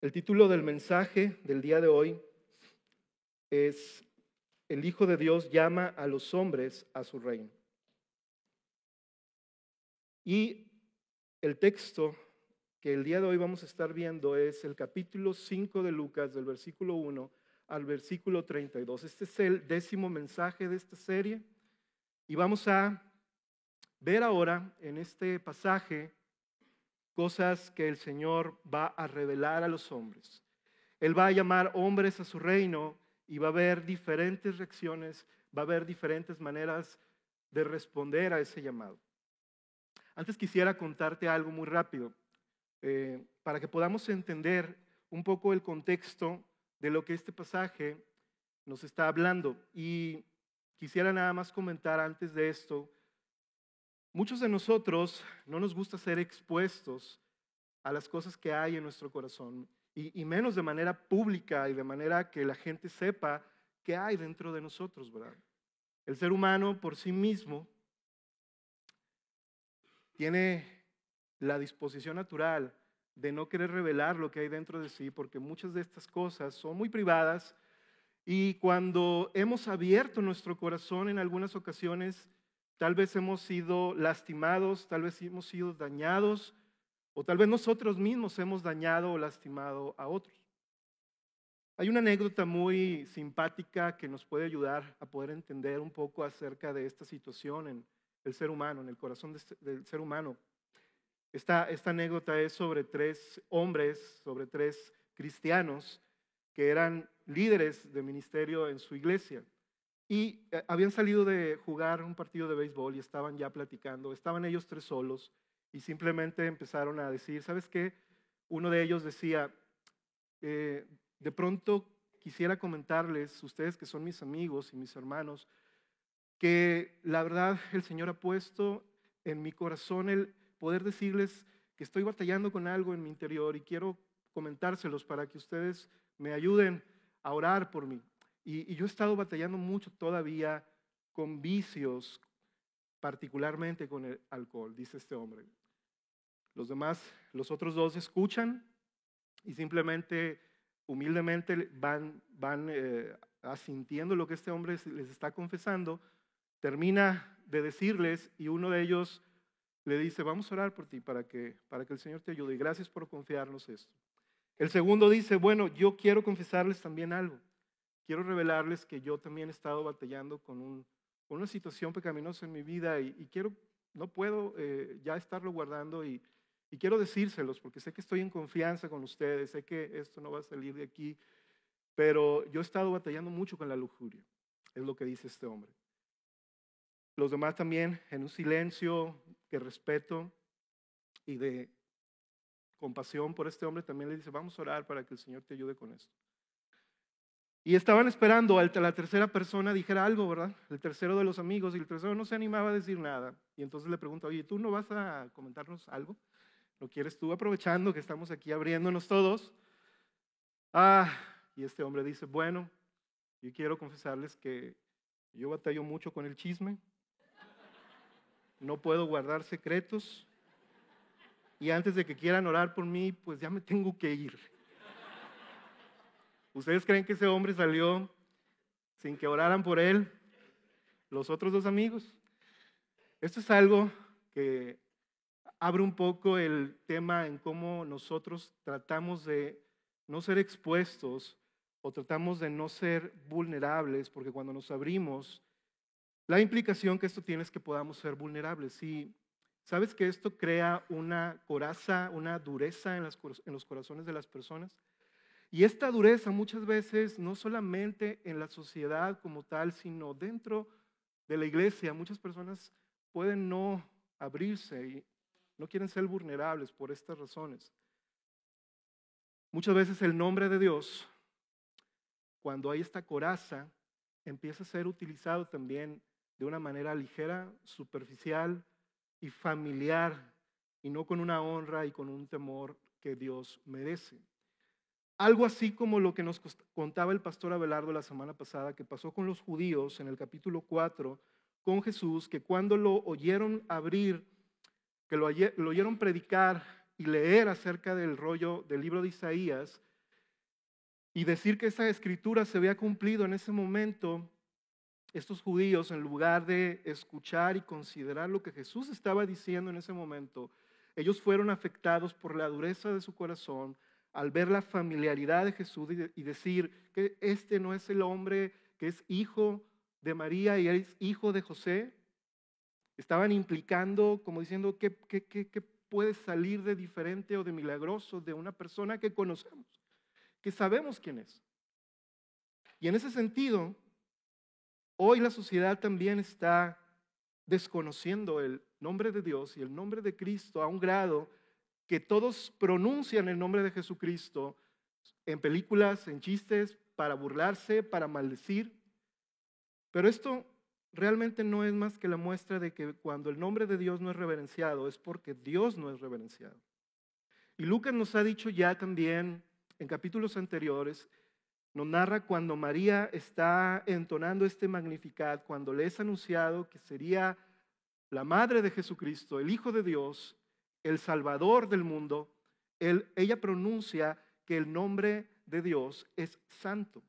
El título del mensaje del día de hoy es El Hijo de Dios llama a los hombres a su reino. Y el texto que el día de hoy vamos a estar viendo es el capítulo 5 de Lucas, del versículo 1 al versículo 32. Este es el 10º mensaje de esta serie y vamos a ver ahora en este pasaje cosas que el Señor va a revelar a los hombres. Él va a llamar hombres a su reino y va a haber diferentes reacciones, va a haber diferentes maneras de responder a ese llamado. Antes quisiera contarte algo muy rápido, para que podamos entender un poco el contexto de lo que este pasaje nos está hablando. Y quisiera nada más comentar antes de esto, muchos de nosotros no nos gusta ser expuestos a las cosas que hay en nuestro corazón, y menos de manera pública y de manera que la gente sepa qué hay dentro de nosotros, ¿verdad? El ser humano por sí mismo tiene la disposición natural de no querer revelar lo que hay dentro de sí, porque muchas de estas cosas son muy privadas, y cuando hemos abierto nuestro corazón en algunas ocasiones, tal vez hemos sido lastimados, tal vez hemos sido dañados, o tal vez nosotros mismos hemos dañado o lastimado a otros. Hay una anécdota muy simpática que nos puede ayudar a poder entender un poco acerca de esta situación en el ser humano, en el corazón del ser humano. Esta anécdota es sobre 3 hombres, sobre 3 cristianos que eran líderes de ministerio en su iglesia. Y habían salido de jugar un partido de béisbol y estaban ya platicando. Estaban ellos 3 solos y simplemente empezaron a decir, ¿sabes qué? Uno de ellos decía, de pronto quisiera comentarles, ustedes que son mis amigos y mis hermanos, que la verdad el Señor ha puesto en mi corazón el poder decirles que estoy batallando con algo en mi interior y quiero comentárselos para que ustedes me ayuden a orar por mí. Y yo he estado batallando mucho todavía con vicios, particularmente con el alcohol, dice este hombre. Los otros 2 escuchan y simplemente, humildemente van asintiendo lo que este hombre les está confesando. Termina de decirles y uno de ellos le dice, vamos a orar por ti para que el Señor te ayude y gracias por confiarnos esto. El segundo dice, bueno, yo quiero confesarles también algo. Quiero revelarles que yo también he estado batallando con una situación pecaminosa en mi vida y no puedo ya estarlo guardando y quiero decírselos porque sé que estoy en confianza con ustedes, sé que esto no va a salir de aquí, pero yo he estado batallando mucho con la lujuria, es lo que dice este hombre. Los demás también, en un silencio que respeto y de compasión por este hombre, también le dice, vamos a orar para que el Señor te ayude con esto. Y estaban esperando a la tercera persona dijera algo, ¿verdad? El tercero de los amigos, y el tercero no se animaba a decir nada. Y entonces le pregunta, oye, ¿tú no vas a comentarnos algo? ¿No quieres tú, aprovechando que estamos aquí abriéndonos todos? Y este hombre dice, bueno, yo quiero confesarles que yo batallo mucho con el chisme. No puedo guardar secretos. Y antes de que quieran orar por mí, pues ya me tengo que ir. ¿Ustedes creen que ese hombre salió sin que oraran por él los otros 2 amigos? Esto es algo que abre un poco el tema en cómo nosotros tratamos de no ser expuestos o tratamos de no ser vulnerables, porque cuando nos abrimos, la implicación que esto tiene es que podamos ser vulnerables. Y ¿sabes que esto crea una coraza, una dureza en los corazones de las personas? Y esta dureza muchas veces no solamente en la sociedad como tal, sino dentro de la iglesia. Muchas personas pueden no abrirse y no quieren ser vulnerables por estas razones. Muchas veces el nombre de Dios, cuando hay esta coraza, empieza a ser utilizado también de una manera ligera, superficial y familiar, y no con una honra y con un temor que Dios merece. Algo así como lo que nos contaba el pastor Abelardo la semana pasada, que pasó con los judíos en el capítulo 4 con Jesús, que cuando lo oyeron abrir, que lo oyeron predicar y leer acerca del rollo del libro de Isaías, y decir que esa escritura se había cumplido en ese momento, estos judíos, en lugar de escuchar y considerar lo que Jesús estaba diciendo en ese momento, ellos fueron afectados por la dureza de su corazón al ver la familiaridad de Jesús y decir que este no es el hombre que es hijo de María y es hijo de José. Estaban implicando, como diciendo, ¿qué puede salir de diferente o de milagroso de una persona que conocemos, que sabemos quién es? Y en ese sentido, hoy la sociedad también está desconociendo el nombre de Dios y el nombre de Cristo a un grado que todos pronuncian el nombre de Jesucristo en películas, en chistes, para burlarse, para maldecir. Pero esto realmente no es más que la muestra de que cuando el nombre de Dios no es reverenciado, es porque Dios no es reverenciado. Y Lucas nos ha dicho ya también en capítulos anteriores, nos narra cuando María está entonando este Magnificat, cuando le es anunciado que sería la madre de Jesucristo, el Hijo de Dios, el Salvador del mundo. Ella pronuncia que el nombre de Dios es santo.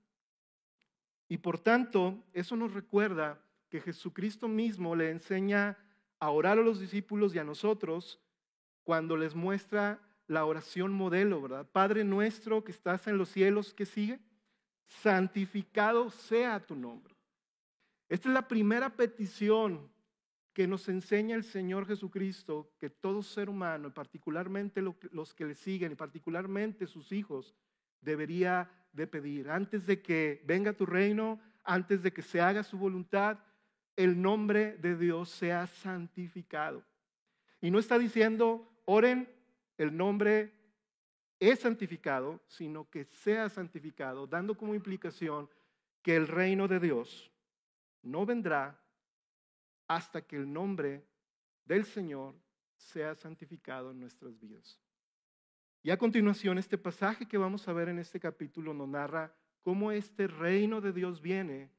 Y por tanto, eso nos recuerda que Jesucristo mismo le enseña a orar a los discípulos y a nosotros cuando les muestra la oración modelo, ¿verdad? Padre nuestro que estás en los cielos, ¿qué sigue? Santificado sea tu nombre. Esta es la primera petición que nos enseña el Señor Jesucristo, que todo ser humano, particularmente los que le siguen, y particularmente sus hijos, debería de pedir. Antes de que venga tu reino, antes de que se haga su voluntad, el nombre de Dios sea santificado. Y no está diciendo, oren, el nombre es santificado, sino que sea santificado, dando como implicación que el reino de Dios no vendrá hasta que el nombre del Señor sea santificado en nuestras vidas. Y a continuación, este pasaje que vamos a ver en este capítulo nos narra cómo este reino de Dios viene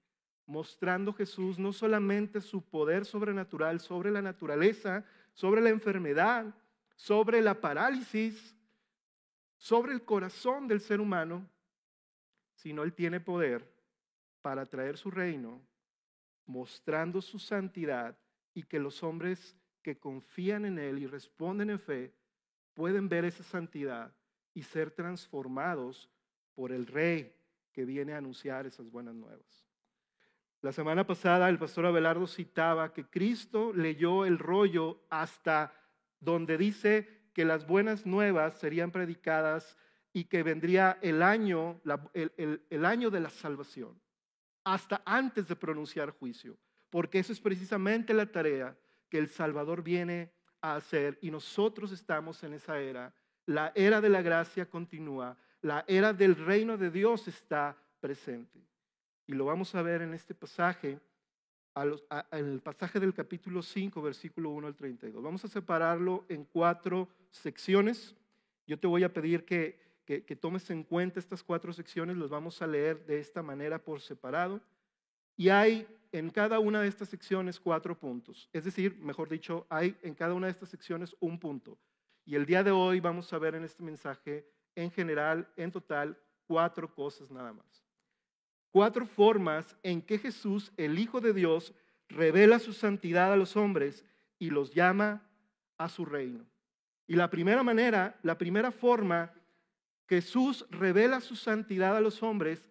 mostrando Jesús no solamente su poder sobrenatural sobre la naturaleza, sobre la enfermedad, sobre la parálisis, sobre el corazón del ser humano, sino Él tiene poder para traer su reino, mostrando su santidad y que los hombres que confían en Él y responden en fe pueden ver esa santidad y ser transformados por el Rey que viene a anunciar esas buenas nuevas. La semana pasada el pastor Abelardo citaba que Cristo leyó el rollo hasta donde dice que las buenas nuevas serían predicadas y que vendría el año de la salvación, hasta antes de pronunciar juicio, porque eso es precisamente la tarea que el Salvador viene a hacer y nosotros estamos en esa era. La era de la gracia continúa, la era del reino de Dios está presente. Y lo vamos a ver en este pasaje, en el pasaje del capítulo 5, versículo 1 al 32. Vamos a separarlo en 4 secciones. Yo te voy a pedir que tomes en cuenta estas 4 secciones, los vamos a leer de esta manera por separado. Y hay en cada una de estas secciones 4 puntos. Es decir, mejor dicho, hay en cada una de estas secciones un punto. Y el día de hoy vamos a ver en este mensaje, en general, en total, 4 cosas nada más. 4 formas en que Jesús, el Hijo de Dios, revela su santidad a los hombres y los llama a su reino. Y la primera manera, la primera forma, Jesús revela su santidad a los hombres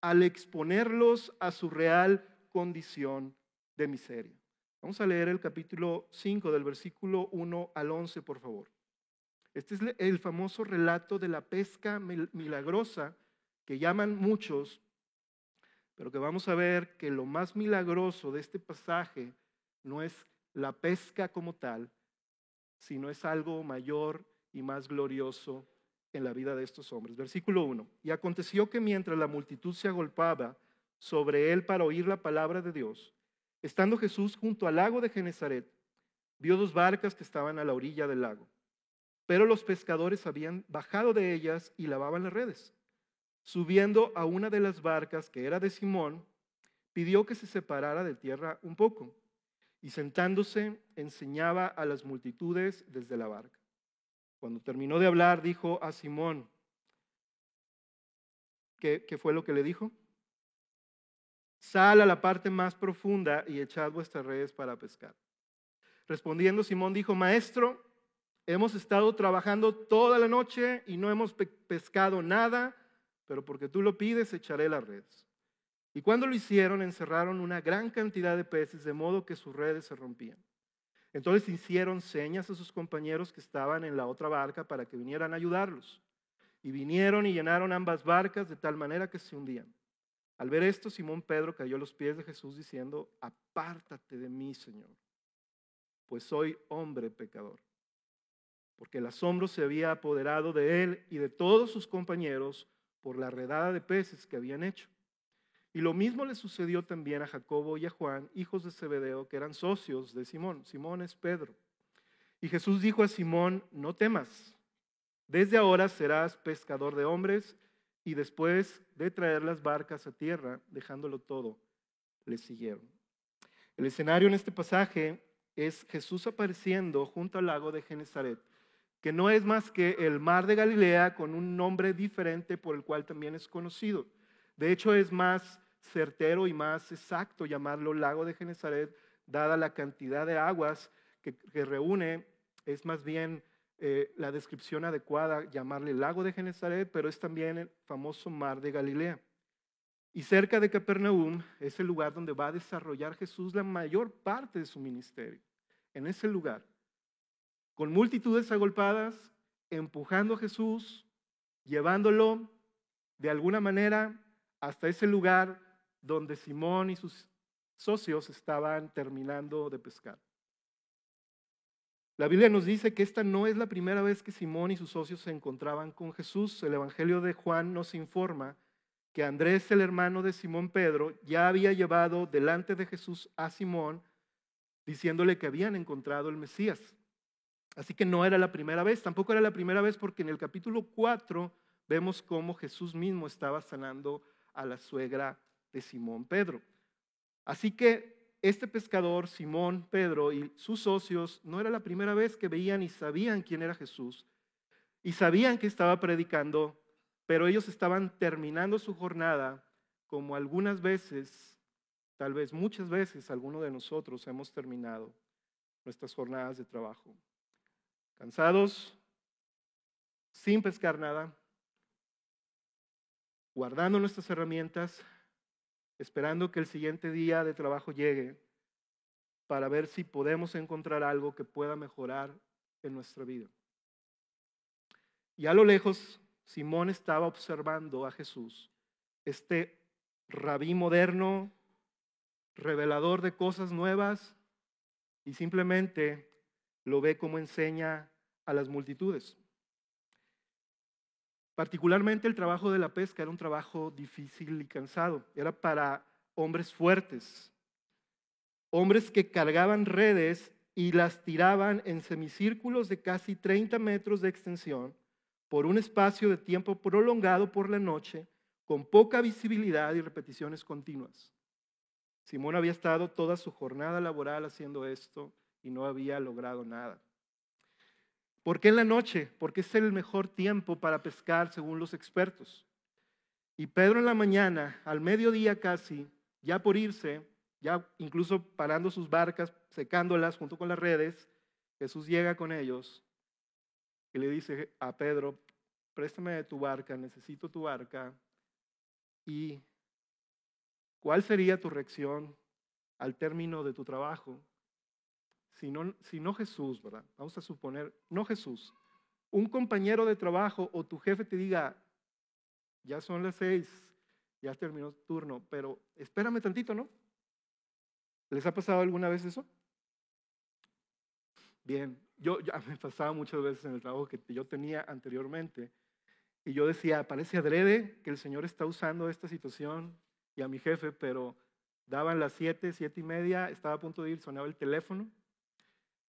al exponerlos a su real condición de miseria. Vamos a leer el capítulo 5 del versículo 1 al 11, por favor. Este es el famoso relato de la pesca milagrosa que llaman muchos, pero que vamos a ver que lo más milagroso de este pasaje no es la pesca como tal, sino es algo mayor y más glorioso en la vida de estos hombres. Versículo 1. Y aconteció que mientras la multitud se agolpaba sobre él para oír la palabra de Dios, estando Jesús junto al lago de Genezaret, vio 2 barcas que estaban a la orilla del lago. Pero los pescadores habían bajado de ellas y lavaban las redes. Subiendo a una de las barcas, que era de Simón, pidió que se separara de tierra un poco, y sentándose enseñaba a las multitudes desde la barca. Cuando terminó de hablar, dijo a Simón: ¿Qué fue lo que le dijo? Sal a la parte más profunda y echad vuestras redes para pescar. Respondiendo Simón dijo, Maestro, hemos estado trabajando toda la noche y no hemos pescado nada, pero porque tú lo pides echaré las redes. Y cuando lo hicieron, encerraron una gran cantidad de peces, de modo que sus redes se rompían. Entonces hicieron señas a sus compañeros que estaban en la otra barca para que vinieran a ayudarlos. Y vinieron y llenaron ambas barcas de tal manera que se hundían. Al ver esto, Simón Pedro cayó a los pies de Jesús diciendo, apártate de mí, Señor, pues soy hombre pecador. Porque el asombro se había apoderado de él y de todos sus compañeros por la redada de peces que habían hecho. Y lo mismo le sucedió también a Jacobo y a Juan, hijos de Zebedeo, que eran socios de Simón. Simón es Pedro. Y Jesús dijo a Simón, no temas, desde ahora serás pescador de hombres. Y después de traer las barcas a tierra, dejándolo todo, le siguieron. El escenario en este pasaje es Jesús apareciendo junto al lago de Genesaret, que no es más que el mar de Galilea con un nombre diferente por el cual también es conocido. De hecho, es más certero y más exacto llamarlo lago de Genesaret, dada la cantidad de aguas que reúne, es más bien la descripción adecuada llamarle lago de Genesaret, pero es también el famoso mar de Galilea. Y cerca de Capernaum es el lugar donde va a desarrollar Jesús la mayor parte de su ministerio. En ese lugar, con multitudes agolpadas, empujando a Jesús, llevándolo de alguna manera hasta ese lugar donde Simón y sus socios estaban terminando de pescar. La Biblia nos dice que esta no es la primera vez que Simón y sus socios se encontraban con Jesús. El Evangelio de Juan nos informa que Andrés, el hermano de Simón Pedro, ya había llevado delante de Jesús a Simón, diciéndole que habían encontrado el Mesías. Así que no era la primera vez, tampoco era la primera vez porque en el capítulo 4 vemos cómo Jesús mismo estaba sanando a la suegra de Simón Pedro. Así que este pescador, Simón Pedro y sus socios, no era la primera vez que veían y sabían quién era Jesús y sabían que estaba predicando, pero ellos estaban terminando su jornada como algunas veces, tal vez muchas veces, algunos de nosotros hemos terminado nuestras jornadas de trabajo. Cansados, sin pescar nada, guardando nuestras herramientas, esperando que el siguiente día de trabajo llegue para ver si podemos encontrar algo que pueda mejorar en nuestra vida. Y a lo lejos, Simón estaba observando a Jesús, este rabí moderno, revelador de cosas nuevas, y simplemente lo ve como enseña a las multitudes. Particularmente el trabajo de la pesca era un trabajo difícil y cansado. Era para hombres fuertes, hombres que cargaban redes y las tiraban en semicírculos de casi 30 metros de extensión por un espacio de tiempo prolongado por la noche, con poca visibilidad y repeticiones continuas. Simón había estado toda su jornada laboral haciendo esto y no había logrado nada. ¿Por qué en la noche? Porque es el mejor tiempo para pescar según los expertos. Y Pedro en la mañana, al mediodía casi, ya por irse, ya incluso parando sus barcas, secándolas junto con las redes, Jesús llega con ellos y le dice a Pedro, préstame tu barca, necesito tu barca. ¿Y cuál sería tu reacción al término de tu trabajo? Si no Jesús, ¿verdad? Vamos a suponer, no Jesús, un compañero de trabajo o tu jefe te diga, ya son las 6, ya terminó tu turno, pero espérame tantito, ¿no? ¿Les ha pasado alguna vez eso? Bien, ya me pasaba muchas veces en el trabajo que yo tenía anteriormente y yo decía, parece adrede que el Señor está usando esta situación y a mi jefe, pero daban las 7, 7:30, estaba a punto de ir, sonaba el teléfono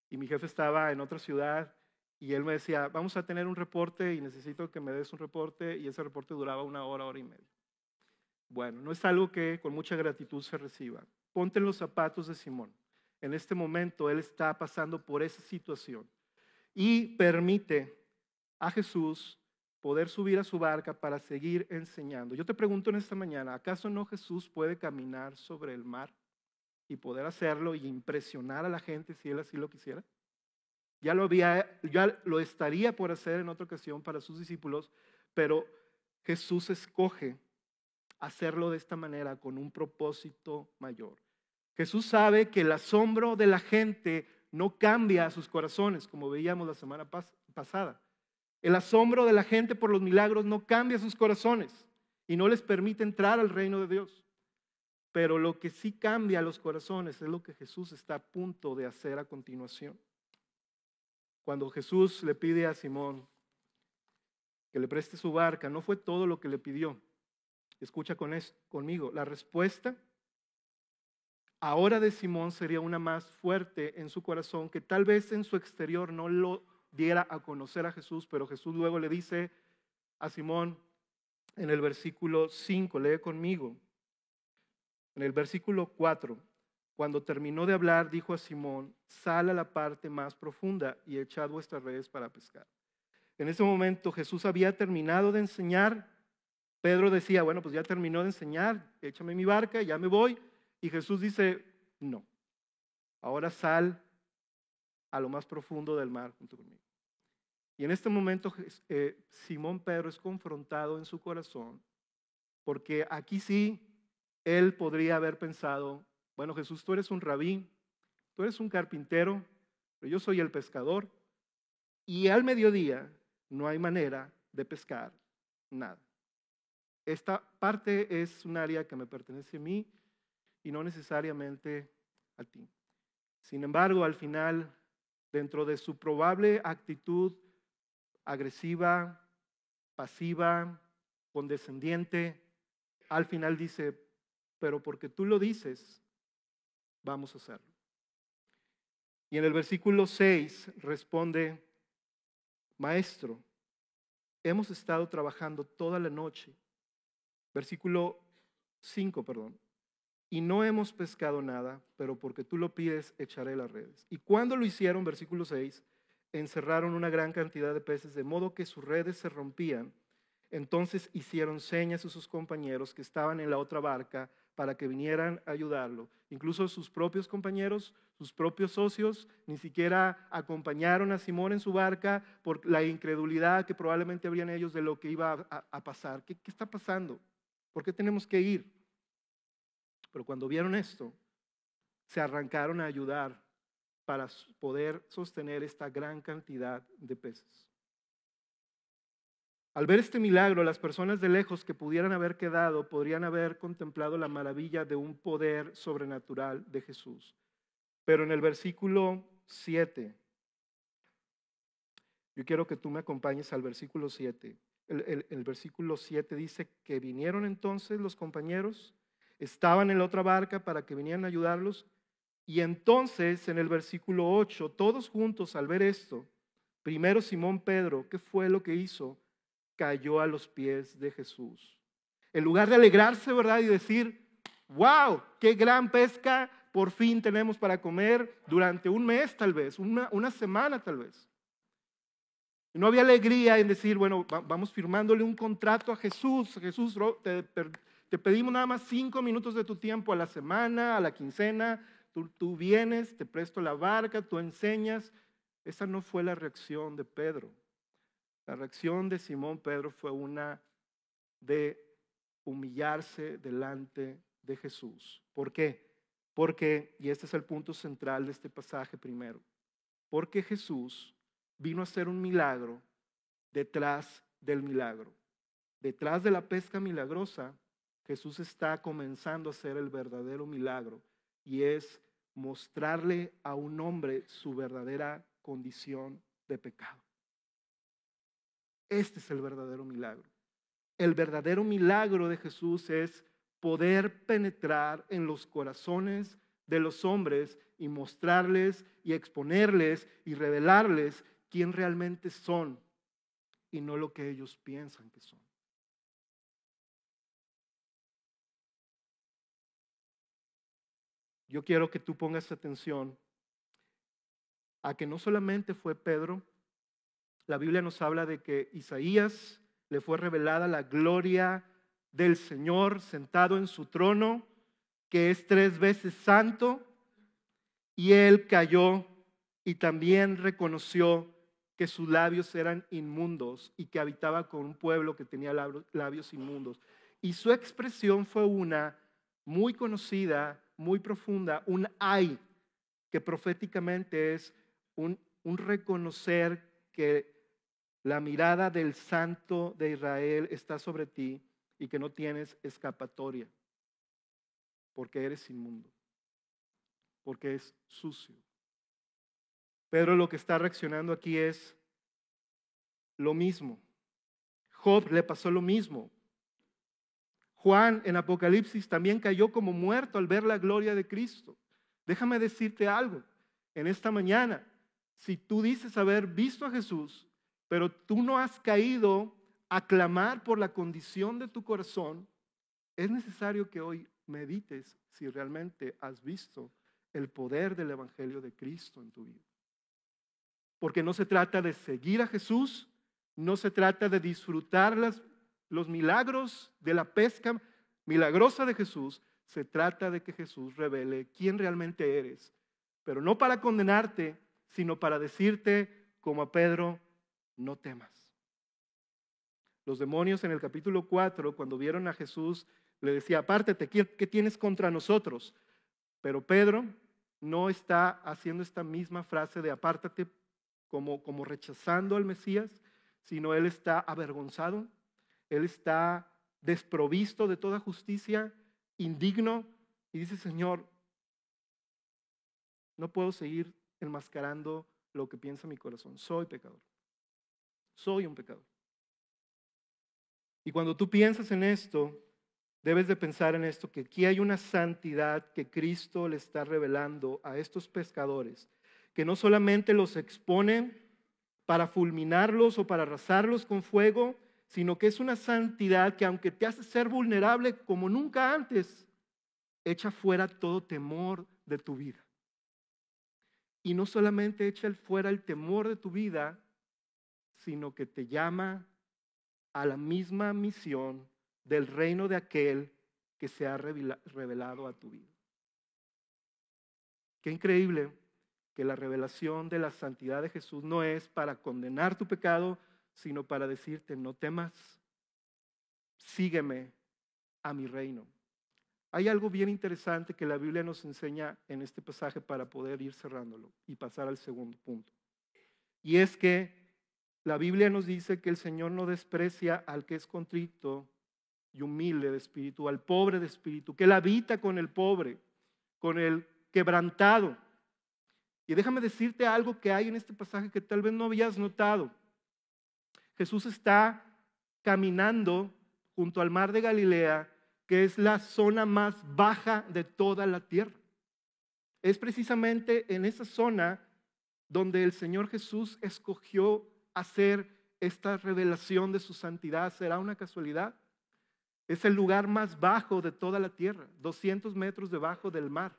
y mi jefe estaba en otra ciudad y él me decía, vamos a tener un reporte y necesito que me des un reporte, y ese reporte duraba 1 hora, 1 hora y media. Bueno, no es algo que con mucha gratitud se reciba. Ponte en los zapatos de Simón. En este momento él está pasando por esa situación y permite a Jesús poder subir a su barca para seguir enseñando. Yo te pregunto en esta mañana, ¿acaso no Jesús puede caminar sobre el mar y poder hacerlo y impresionar a la gente si él así lo quisiera? Ya lo estaría por hacer en otra ocasión para sus discípulos, pero Jesús escoge hacerlo de esta manera con un propósito mayor. Jesús sabe que el asombro de la gente no cambia a sus corazones, como veíamos la semana pasada. El asombro de la gente por los milagros no cambia sus corazones y no les permite entrar al reino de Dios. Pero lo que sí cambia los corazones es lo que Jesús está a punto de hacer a continuación. Cuando Jesús le pide a Simón que le preste su barca, no fue todo lo que le pidió. Escucha conmigo, la respuesta ahora de Simón sería una más fuerte en su corazón, que tal vez en su exterior no lo diera a conocer a Jesús, pero Jesús luego le dice a Simón en el versículo 5, lee conmigo, en el versículo 4, cuando terminó de hablar, dijo a Simón, sal a la parte más profunda y echad vuestras redes para pescar. En ese momento Jesús había terminado de enseñar. Pedro decía, bueno, pues ya terminó de enseñar, échame mi barca, ya me voy. Y Jesús dice, no, ahora sal a lo más profundo del mar junto conmigo. Y en este momento Simón Pedro es confrontado en su corazón, porque aquí sí él podría haber pensado, bueno, Jesús, tú eres un rabí, tú eres un carpintero, pero yo soy el pescador, y al mediodía no hay manera de pescar nada. Esta parte es un área que me pertenece a mí y no necesariamente a ti. Sin embargo, al final, dentro de su probable actitud agresiva, pasiva, condescendiente, al final dice, pero porque tú lo dices, vamos a hacerlo. Y en el versículo 6 responde, maestro, hemos estado trabajando toda la noche. Versículo 5, perdón. Y no hemos pescado nada, pero porque tú lo pides, echaré las redes. Y cuando lo hicieron, versículo 6, encerraron una gran cantidad de peces, de modo que sus redes se rompían. Entonces hicieron señas a sus compañeros que estaban en la otra barca para que vinieran a ayudarlo. Incluso sus propios compañeros, sus propios socios, ni siquiera acompañaron a Simón en su barca por la incredulidad que probablemente habrían ellos de lo que iba a pasar. ¿Qué está pasando? ¿Por qué tenemos que ir? Pero cuando vieron esto, se arrancaron a ayudar para poder sostener esta gran cantidad de peces. Al ver este milagro, las personas de lejos que pudieran haber quedado podrían haber contemplado la maravilla de un poder sobrenatural de Jesús. Pero en el versículo 7, yo quiero que tú me acompañes al versículo 7. El versículo 7 dice que vinieron entonces los compañeros, estaban en la otra barca para que vinieran a ayudarlos. Y entonces en el versículo 8, todos juntos al ver esto, primero Simón Pedro, ¿qué fue lo que hizo? Cayó a los pies de Jesús. En lugar de alegrarse, ¿verdad? Y decir, wow, qué gran pesca por fin tenemos para comer durante un mes tal vez, una semana tal vez. No había alegría en decir, bueno, vamos firmándole un contrato a Jesús. Jesús, te pedimos nada más 5 minutos de tu tiempo a la semana, a la quincena. Tú vienes, te presto la barca, tú enseñas. Esa no fue la reacción de Pedro. La reacción de Simón Pedro fue una de humillarse delante de Jesús. ¿Por qué? Porque, y este es el punto central de este pasaje primero, porque Jesús vino a hacer un milagro detrás del milagro. Detrás de la pesca milagrosa, Jesús está comenzando a hacer el verdadero milagro y es mostrarle a un hombre su verdadera condición de pecado. Este es el verdadero milagro. El verdadero milagro de Jesús es poder penetrar en los corazones de los hombres y mostrarles y exponerles y revelarles quién realmente son y no lo que ellos piensan que son. Yo quiero que tú pongas atención a que no solamente fue Pedro, la Biblia nos habla de que Isaías le fue revelada la gloria del Señor sentado en su trono, que es 3 veces santo, y él cayó y también reconoció que sus labios eran inmundos y que habitaba con un pueblo que tenía labios inmundos. Y su expresión fue una muy conocida, muy profunda, un ay, que proféticamente es un reconocer que la mirada del Santo de Israel está sobre ti y que no tienes escapatoria, porque eres inmundo, porque es sucio. Pedro lo que está reaccionando aquí es lo mismo. Job le pasó lo mismo. Juan en Apocalipsis también cayó como muerto al ver la gloria de Cristo. Déjame decirte algo en esta mañana. Si tú dices haber visto a Jesús, pero tú no has caído a clamar por la condición de tu corazón, es necesario que hoy medites si realmente has visto el poder del Evangelio de Cristo en tu vida. Porque no se trata de seguir a Jesús, no se trata de disfrutar los milagros de la pesca milagrosa de Jesús, se trata de que Jesús revele quién realmente eres, pero no para condenarte, sino para decirte, como a Pedro, no temas. Los demonios en el capítulo 4, cuando vieron a Jesús, le decía, apártate, ¿qué tienes contra nosotros? Pero Pedro no está haciendo esta misma frase de apártate como rechazando al Mesías, sino él está avergonzado, él está desprovisto de toda justicia, indigno, y dice, Señor, no puedo seguir enmascarando lo que piensa mi corazón. Soy pecador. Soy un pecador. Y cuando tú piensas en esto, debes de pensar en esto, que aquí hay una santidad que Cristo le está revelando a estos pescadores, que no solamente los expone para fulminarlos o para arrasarlos con fuego, sino que es una santidad que aunque te hace ser vulnerable como nunca antes, echa fuera todo temor de tu vida. Y no solamente echa fuera el temor de tu vida, sino que te llama a la misma misión del reino de aquel que se ha revelado a tu vida. Qué increíble que la revelación de la santidad de Jesús no es para condenar tu pecado, sino para decirte, no temas, sígueme a mi reino. Hay algo bien interesante que la Biblia nos enseña en este pasaje para poder ir cerrándolo y pasar al segundo punto. Y es que la Biblia nos dice que el Señor no desprecia al que es contrito y humilde de espíritu, al pobre de espíritu, que Él habita con el pobre, con el quebrantado. Y déjame decirte algo que hay en este pasaje que tal vez no habías notado. Jesús está caminando junto al mar de Galilea, que es la zona más baja de toda la tierra. Es precisamente en esa zona donde el Señor Jesús escogió hacer esta revelación de su santidad. ¿Será una casualidad? Es el lugar más bajo de toda la tierra, 200 metros debajo del mar.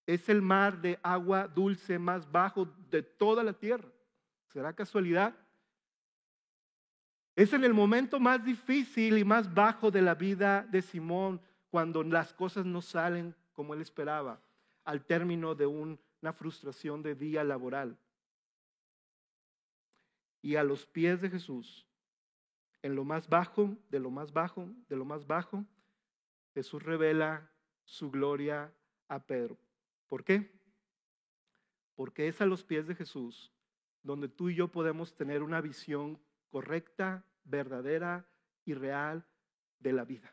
Es el mar de agua dulce más bajo de toda la tierra. ¿Será casualidad? Es en el momento más difícil y más bajo de la vida de Simón, cuando las cosas no salen como él esperaba, al término de una frustración de día laboral. Y a los pies de Jesús, en lo más bajo, de lo más bajo, de lo más bajo, Jesús revela su gloria a Pedro. ¿Por qué? Porque es a los pies de Jesús donde tú y yo podemos tener una visión correcta, verdadera y real de la vida.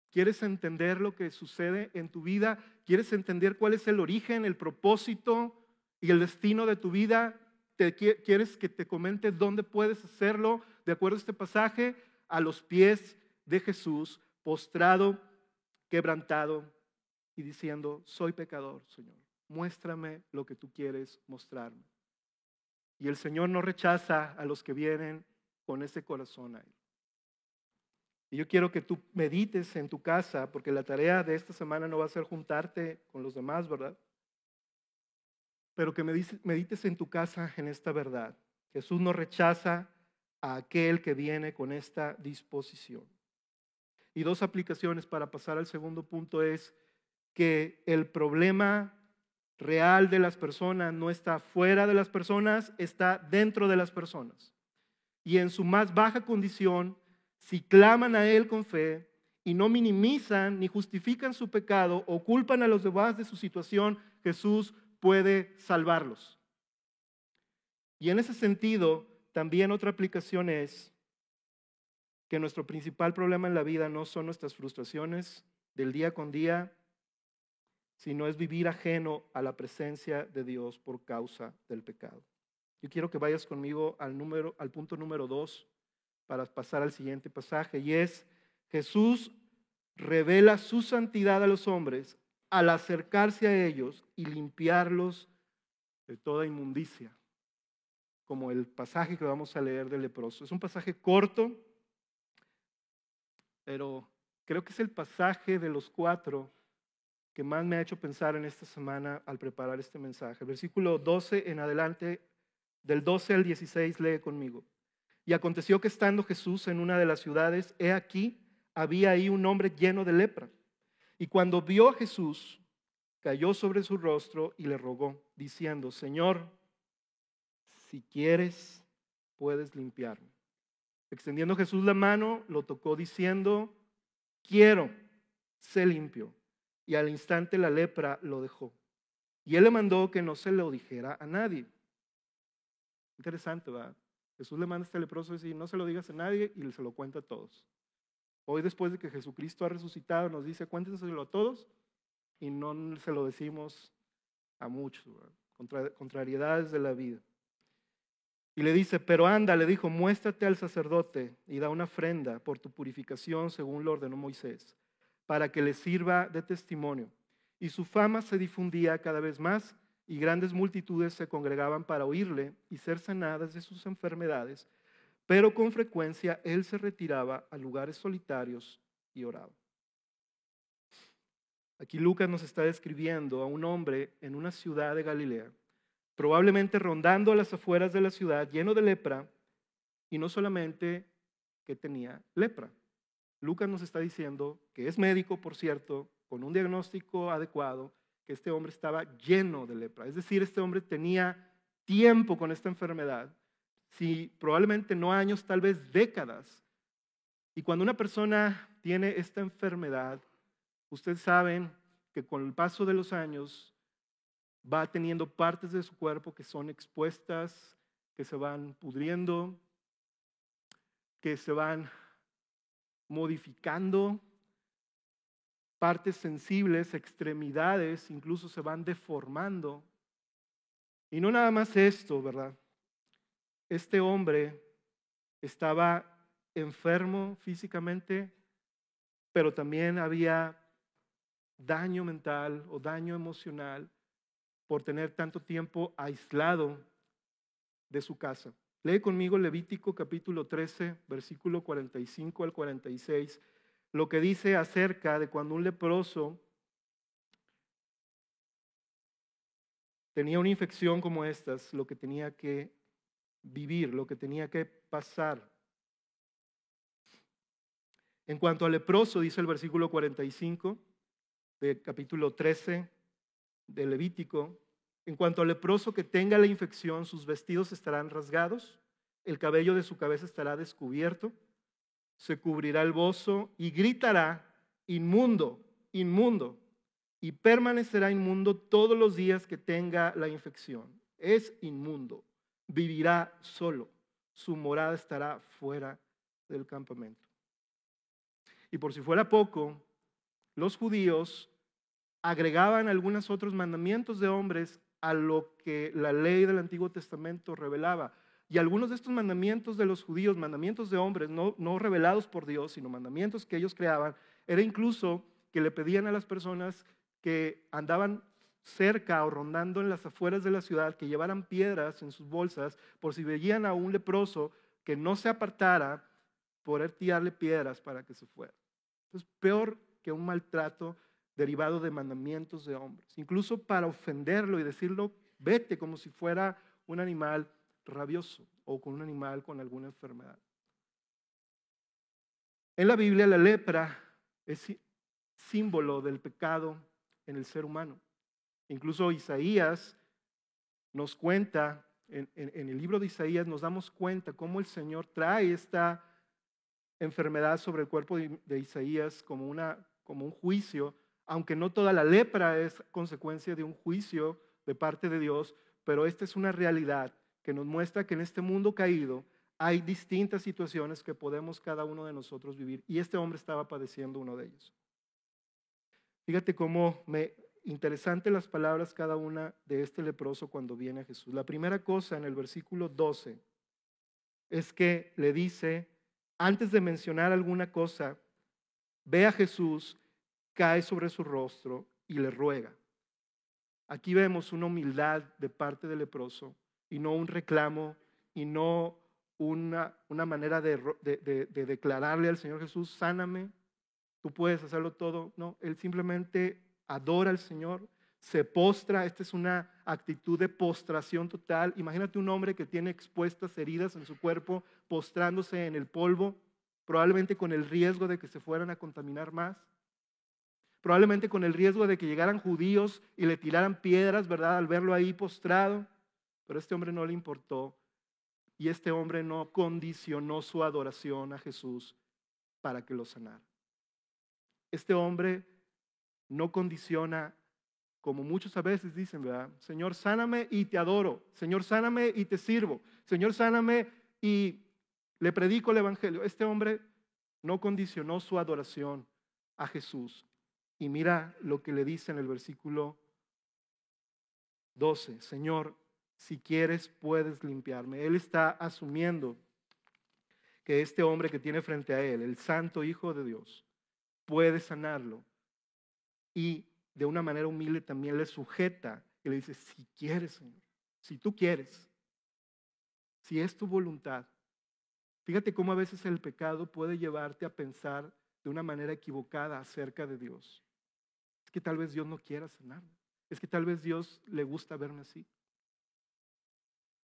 ¿Quieres entender lo que sucede en tu vida? ¿Quieres entender cuál es el origen, el propósito y el destino de tu vida? ¿Quieres que te comente dónde puedes hacerlo? De acuerdo a este pasaje, a los pies de Jesús, postrado, quebrantado y diciendo, soy pecador, Señor. Muéstrame lo que tú quieres mostrarme. Y el Señor no rechaza a los que vienen con ese corazón a Él. Y yo quiero que tú medites en tu casa, porque la tarea de esta semana no va a ser juntarte con los demás, ¿verdad? Pero que medites en tu casa en esta verdad. Jesús no rechaza a aquel que viene con esta disposición. Y dos aplicaciones para pasar al segundo punto es que el problema real de las personas no está fuera de las personas, está dentro de las personas. Y en su más baja condición, si claman a Él con fe y no minimizan ni justifican su pecado o culpan a los demás de su situación, Jesús puede salvarlos. Y en ese sentido, también otra aplicación es que nuestro principal problema en la vida no son nuestras frustraciones del día con día, sino es vivir ajeno a la presencia de Dios por causa del pecado. Yo quiero que vayas conmigo al punto número 2 para pasar al siguiente pasaje, y es: Jesús revela su santidad a los hombres al acercarse a ellos y limpiarlos de toda inmundicia, como el pasaje que vamos a leer del leproso. Es un pasaje corto, pero creo que es el pasaje de los 4 que más me ha hecho pensar en esta semana al preparar este mensaje. Versículo 12 en adelante, del 12 al 16, lee conmigo. Y aconteció que estando Jesús en una de las ciudades, he aquí, había ahí un hombre lleno de lepra. Y cuando vio a Jesús, cayó sobre su rostro y le rogó, diciendo: Señor, si quieres, puedes limpiarme. Extendiendo Jesús la mano, lo tocó diciendo: quiero, sé limpio. Y al instante la lepra lo dejó. Y él le mandó que no se lo dijera a nadie. Interesante, ¿verdad? Jesús le manda a este leproso decir: no se lo digas a nadie, y se lo cuenta a todos. Hoy, después de que Jesucristo ha resucitado, nos dice: cuéntenselo a todos, y no se lo decimos a muchos, ¿verdad? Contrariedades de la vida. Y le dice: pero anda, le dijo, muéstrate al sacerdote y da una ofrenda por tu purificación según lo ordenó Moisés, para que le sirva de testimonio. Y su fama se difundía cada vez más, y grandes multitudes se congregaban para oírle y ser sanadas de sus enfermedades, pero con frecuencia él se retiraba a lugares solitarios y oraba. Aquí Lucas nos está describiendo a un hombre en una ciudad de Galilea, probablemente rondando a las afueras de la ciudad, lleno de lepra, y no solamente que tenía lepra. Lucas nos está diciendo, que es médico, por cierto, con un diagnóstico adecuado, que este hombre estaba lleno de lepra. Es decir, este hombre tenía tiempo con esta enfermedad, si probablemente no años, tal vez décadas. Y cuando una persona tiene esta enfermedad, ustedes saben que con el paso de los años va teniendo partes de su cuerpo que son expuestas, que se van pudriendo, que se van modificando, partes sensibles, extremidades, incluso se van deformando. Y no nada más esto, ¿verdad? Este hombre estaba enfermo físicamente, pero también había daño mental o daño emocional por tener tanto tiempo aislado de su casa. Lee conmigo Levítico capítulo 13, versículo 45 al 46, lo que dice acerca de cuando un leproso tenía una infección como estas, lo que tenía que vivir, lo que tenía que pasar. En cuanto al leproso, dice el versículo 45 del capítulo 13 de Levítico: en cuanto al leproso que tenga la infección, sus vestidos estarán rasgados, el cabello de su cabeza estará descubierto, se cubrirá el bozo y gritará: inmundo, inmundo, y permanecerá inmundo todos los días que tenga la infección. Es inmundo, vivirá solo, su morada estará fuera del campamento. Y por si fuera poco, los judíos agregaban algunos otros mandamientos de hombres a lo que la ley del Antiguo Testamento revelaba. Y algunos de estos mandamientos de los judíos, mandamientos de hombres, no revelados por Dios, sino mandamientos que ellos creaban, era incluso que le pedían a las personas que andaban cerca o rondando en las afueras de la ciudad que llevaran piedras en sus bolsas por si veían a un leproso que no se apartara, poder tirarle piedras para que se fuera. Entonces, peor que un maltrato derivado de mandamientos de hombres, incluso para ofenderlo y decirlo: vete, como si fuera un animal rabioso o con un animal con alguna enfermedad. En la Biblia la lepra es símbolo del pecado en el ser humano. Incluso Isaías nos cuenta, en el libro de Isaías nos damos cuenta cómo el Señor trae esta enfermedad sobre el cuerpo de Isaías como un juicio, aunque no toda la lepra es consecuencia de un juicio de parte de Dios, pero esta es una realidad que nos muestra que en este mundo caído hay distintas situaciones que podemos cada uno de nosotros vivir, y este hombre estaba padeciendo uno de ellos. Fíjate cómo interesante las palabras cada una de este leproso cuando viene a Jesús. La primera cosa en el versículo 12 es que le dice, antes de mencionar alguna cosa, ve a Jesús, cae sobre su rostro y le ruega. Aquí vemos una humildad de parte del leproso y no un reclamo y no una manera de declararle al Señor Jesús, sáname, tú puedes hacerlo todo. No, él simplemente adora al Señor, se postra. Esta es una actitud de postración total. Imagínate un hombre que tiene expuestas heridas en su cuerpo, postrándose en el polvo, probablemente con el riesgo de que se fueran a contaminar más, probablemente con el riesgo de que llegaran judíos y le tiraran piedras, ¿verdad?, al verlo ahí postrado. Pero a este hombre no le importó, y este hombre no condicionó su adoración a Jesús para que lo sanara. Este hombre no condiciona, como muchos a veces dicen, ¿verdad? Señor, sáname y te adoro. Señor, sáname y te sirvo. Señor, sáname y le predico el evangelio. Este hombre no condicionó su adoración a Jesús. Y mira lo que le dice en el versículo 12. Señor, si quieres puedes limpiarme. Él está asumiendo que este hombre que tiene frente a él, el santo Hijo de Dios, puede sanarlo. Y de una manera humilde también le sujeta y le dice, si quieres, Señor, si tú quieres, si es tu voluntad. Fíjate cómo a veces el pecado puede llevarte a pensar de una manera equivocada acerca de Dios. Es que tal vez Dios no quiera sanarme. Es que tal vez Dios le gusta verme así.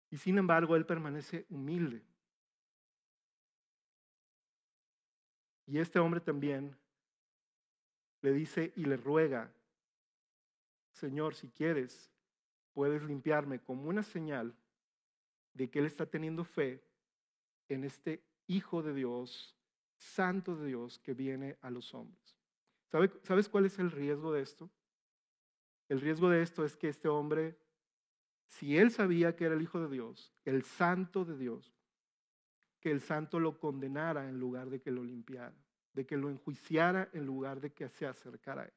Y sin embargo, él permanece humilde. Y este hombre también le dice y le ruega, Señor, si quieres, puedes limpiarme, como una señal de que él está teniendo fe en este Hijo de Dios, Santo de Dios, que viene a los hombres. ¿Sabes cuál es el riesgo de esto? El riesgo de esto es que este hombre, si él sabía que era el Hijo de Dios, el Santo de Dios, que el Santo lo condenara en lugar de que lo limpiara, de que lo enjuiciara en lugar de que se acercara a él.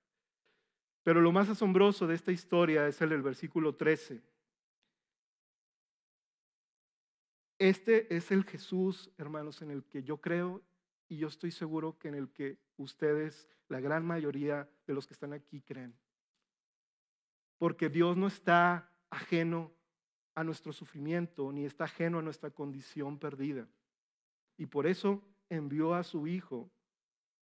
Pero lo más asombroso de esta historia es el versículo 13. Este es el Jesús, hermanos, en el que yo creo, y yo estoy seguro que en el que ustedes, la gran mayoría de los que están aquí, creen. Porque Dios no está ajeno a nuestro sufrimiento, ni está ajeno a nuestra condición perdida. Y por eso envió a su Hijo.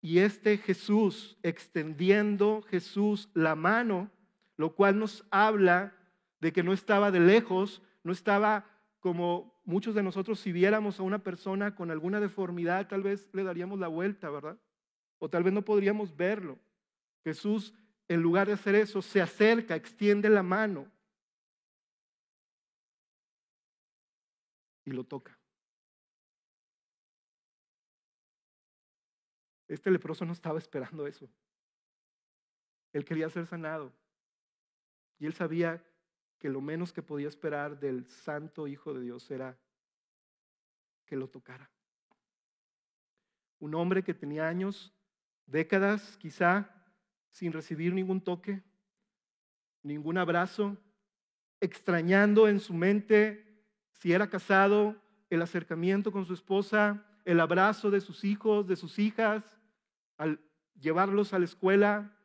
Y este Jesús, extendiendo Jesús la mano, lo cual nos habla de que no estaba de lejos, no estaba como muchos de nosotros, si viéramos a una persona con alguna deformidad, tal vez le daríamos la vuelta, ¿verdad? O tal vez no podríamos verlo. Jesús, en lugar de hacer eso, se acerca, extiende la mano y lo toca. Este leproso no estaba esperando eso. Él quería ser sanado. Y él sabía que lo menos que podía esperar del Santo Hijo de Dios era que lo tocara. Un hombre que tenía años, décadas quizá, sin recibir ningún toque, ningún abrazo, extrañando en su mente, si era casado, el acercamiento con su esposa, el abrazo de sus hijos, de sus hijas, al llevarlos a la escuela,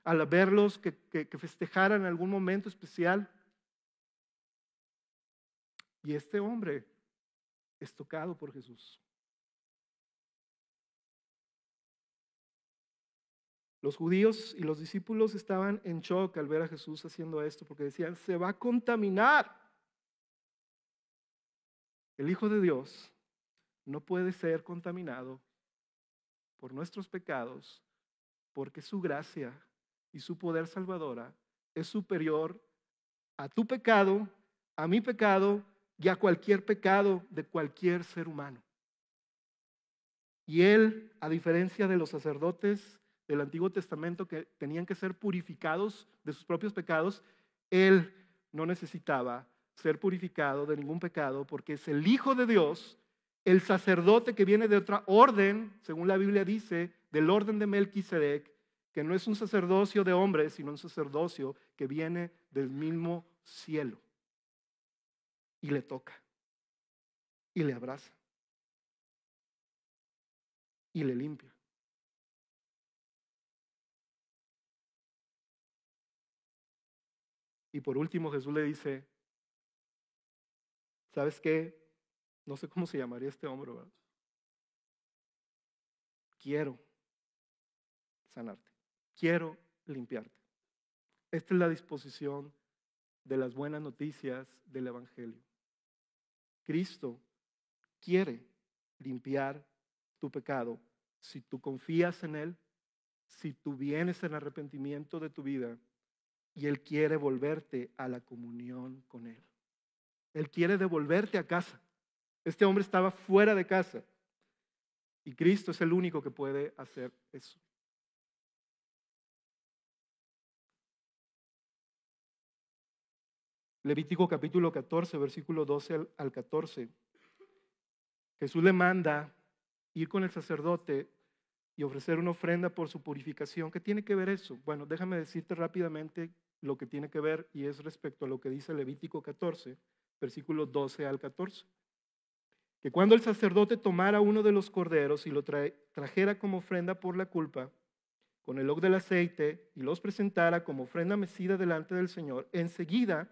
al verlos que festejaran en algún momento especial. Y este hombre es tocado por Jesús. Los judíos y los discípulos estaban en shock al ver a Jesús haciendo esto, porque decían, se va a contaminar. El Hijo de Dios no puede ser contaminado por nuestros pecados, porque su gracia y su poder salvadora es superior a tu pecado, a mi pecado y a cualquier pecado de cualquier ser humano. Y Él, a diferencia de los sacerdotes del Antiguo Testamento que tenían que ser purificados de sus propios pecados, Él no necesitaba ser purificado de ningún pecado porque es el Hijo de Dios, el sacerdote que viene de otra orden, según la Biblia dice, del orden de Melquisedec, que no es un sacerdocio de hombres, sino un sacerdocio que viene del mismo cielo. Y le toca, y le abraza, y le limpia. Y por último Jesús le dice, ¿sabes qué? No sé cómo se llamaría este hombre, ¿verdad? Quiero sanarte, quiero limpiarte. Esta es la disposición de las buenas noticias del Evangelio. Cristo quiere limpiar tu pecado si tú confías en Él, si tú vienes en arrepentimiento de tu vida y Él quiere volverte a la comunión con Él. Él quiere devolverte a casa. Este hombre estaba fuera de casa y Cristo es el único que puede hacer eso. Levítico capítulo 14, versículo 12 al 14. Jesús le manda ir con el sacerdote y ofrecer una ofrenda por su purificación. ¿Qué tiene que ver eso? Bueno, déjame decirte rápidamente lo que tiene que ver y es respecto a lo que dice Levítico 14, versículos 12 al 14. Que cuando el sacerdote tomara uno de los corderos y lo trajera como ofrenda por la culpa, con el hoc del aceite y los presentara como ofrenda mecida delante del Señor, enseguida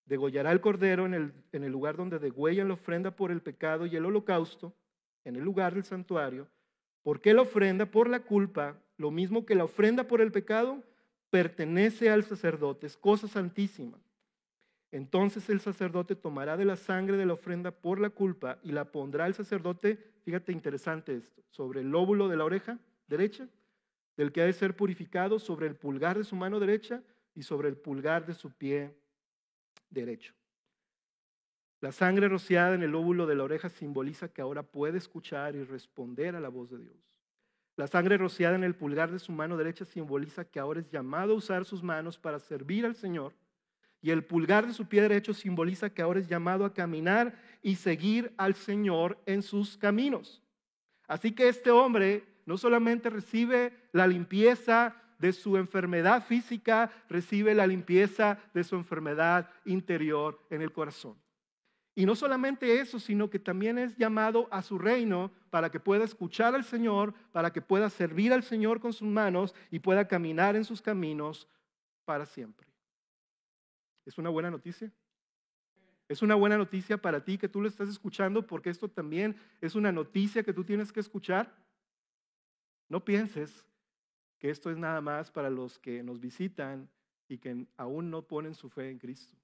degollará el cordero en el lugar donde degüellan la ofrenda por el pecado y el holocausto, en el lugar del santuario, porque la ofrenda por la culpa, lo mismo que la ofrenda por el pecado, pertenece al sacerdote, es cosa santísima. Entonces el sacerdote tomará de la sangre de la ofrenda por la culpa y la pondrá el sacerdote, fíjate interesante esto, sobre el lóbulo de la oreja derecha, del que ha de ser purificado, sobre el pulgar de su mano derecha y sobre el pulgar de su pie derecho. La sangre rociada en el lóbulo de la oreja simboliza que ahora puede escuchar y responder a la voz de Dios. La sangre rociada en el pulgar de su mano derecha simboliza que ahora es llamado a usar sus manos para servir al Señor. Y el pulgar de su pie derecho simboliza que ahora es llamado a caminar y seguir al Señor en sus caminos. Así que este hombre no solamente recibe la limpieza de su enfermedad física, recibe la limpieza de su enfermedad interior en el corazón. Y no solamente eso, sino que también es llamado a su reino para que pueda escuchar al Señor, para que pueda servir al Señor con sus manos y pueda caminar en sus caminos para siempre. ¿Es una buena noticia? Es una buena noticia para ti que tú lo estás escuchando porque esto también es una noticia que tú tienes que escuchar. No pienses que esto es nada más para los que nos visitan y que aún no ponen su fe en Cristo.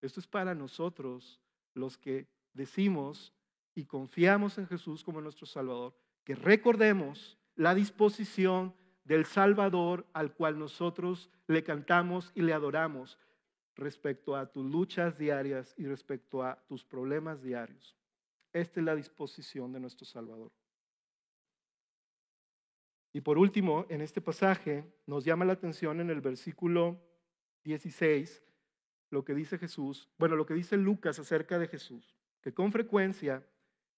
Esto es para nosotros, los que decimos y confiamos en Jesús como nuestro Salvador, que recordemos la disposición del Salvador al cual nosotros le cantamos y le adoramos respecto a tus luchas diarias y respecto a tus problemas diarios. Esta es la disposición de nuestro Salvador. Y por último, en este pasaje nos llama la atención en el versículo 16 lo que dice Jesús, lo que dice Lucas acerca de Jesús, que con frecuencia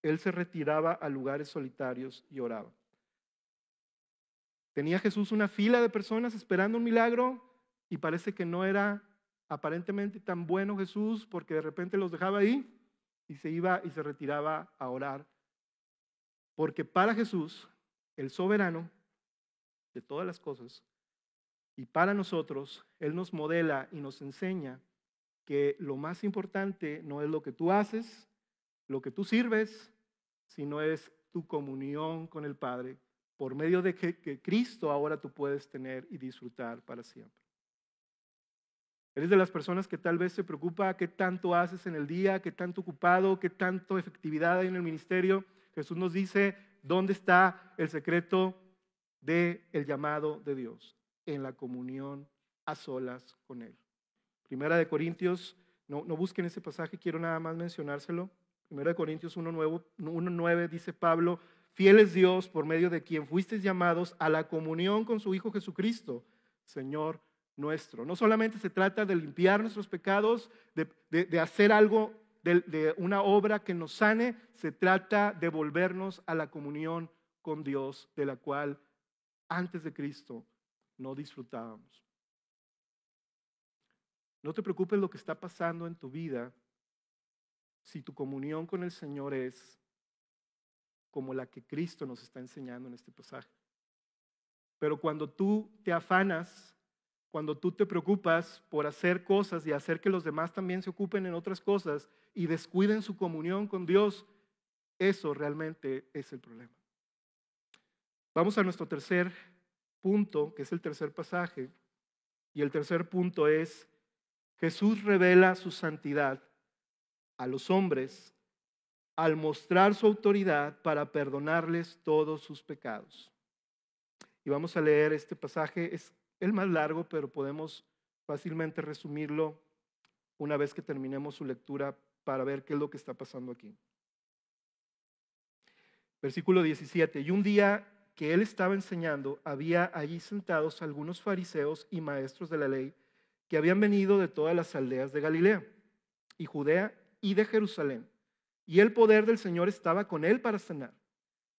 él se retiraba a lugares solitarios y oraba. Tenía Jesús una fila de personas esperando un milagro y parece que no era aparentemente tan bueno Jesús porque de repente los dejaba ahí y se iba y se retiraba a orar. Porque para Jesús, el soberano de todas las cosas, y para nosotros, Él nos modela y nos enseña que lo más importante no es lo que tú haces, lo que tú sirves, sino es tu comunión con el Padre, por medio de que Cristo ahora tú puedes tener y disfrutar para siempre. Eres de las personas que tal vez se preocupa qué tanto haces en el día, qué tanto ocupado, qué tanto efectividad hay en el ministerio. Jesús nos dice, ¿dónde está el secreto del llamado de Dios? En la comunión a solas con Él. Primera de Corintios, no busquen ese pasaje, quiero nada más mencionárselo. Primera de Corintios 1:9 dice Pablo, fiel es Dios por medio de quien fuisteis llamados a la comunión con su Hijo Jesucristo, Señor nuestro. No solamente se trata de limpiar nuestros pecados, de hacer algo, de una obra que nos sane, se trata de volvernos a la comunión con Dios, de la cual antes de Cristo no disfrutábamos. No te preocupes lo que está pasando en tu vida si tu comunión con el Señor es como la que Cristo nos está enseñando en este pasaje. Pero cuando tú te afanas, cuando tú te preocupas por hacer cosas y hacer que los demás también se ocupen en otras cosas y descuiden su comunión con Dios, eso realmente es el problema. Vamos a nuestro tercer punto, que es el tercer pasaje. Y el tercer punto es, Jesús revela su santidad a los hombres al mostrar su autoridad para perdonarles todos sus pecados. Y vamos a leer este pasaje, es el más largo, pero podemos fácilmente resumirlo una vez que terminemos su lectura para ver qué es lo que está pasando aquí. Versículo 17, y un día que él estaba enseñando, había allí sentados algunos fariseos y maestros de la ley que habían venido de todas las aldeas de Galilea y Judea y de Jerusalén. Y el poder del Señor estaba con él para sanar.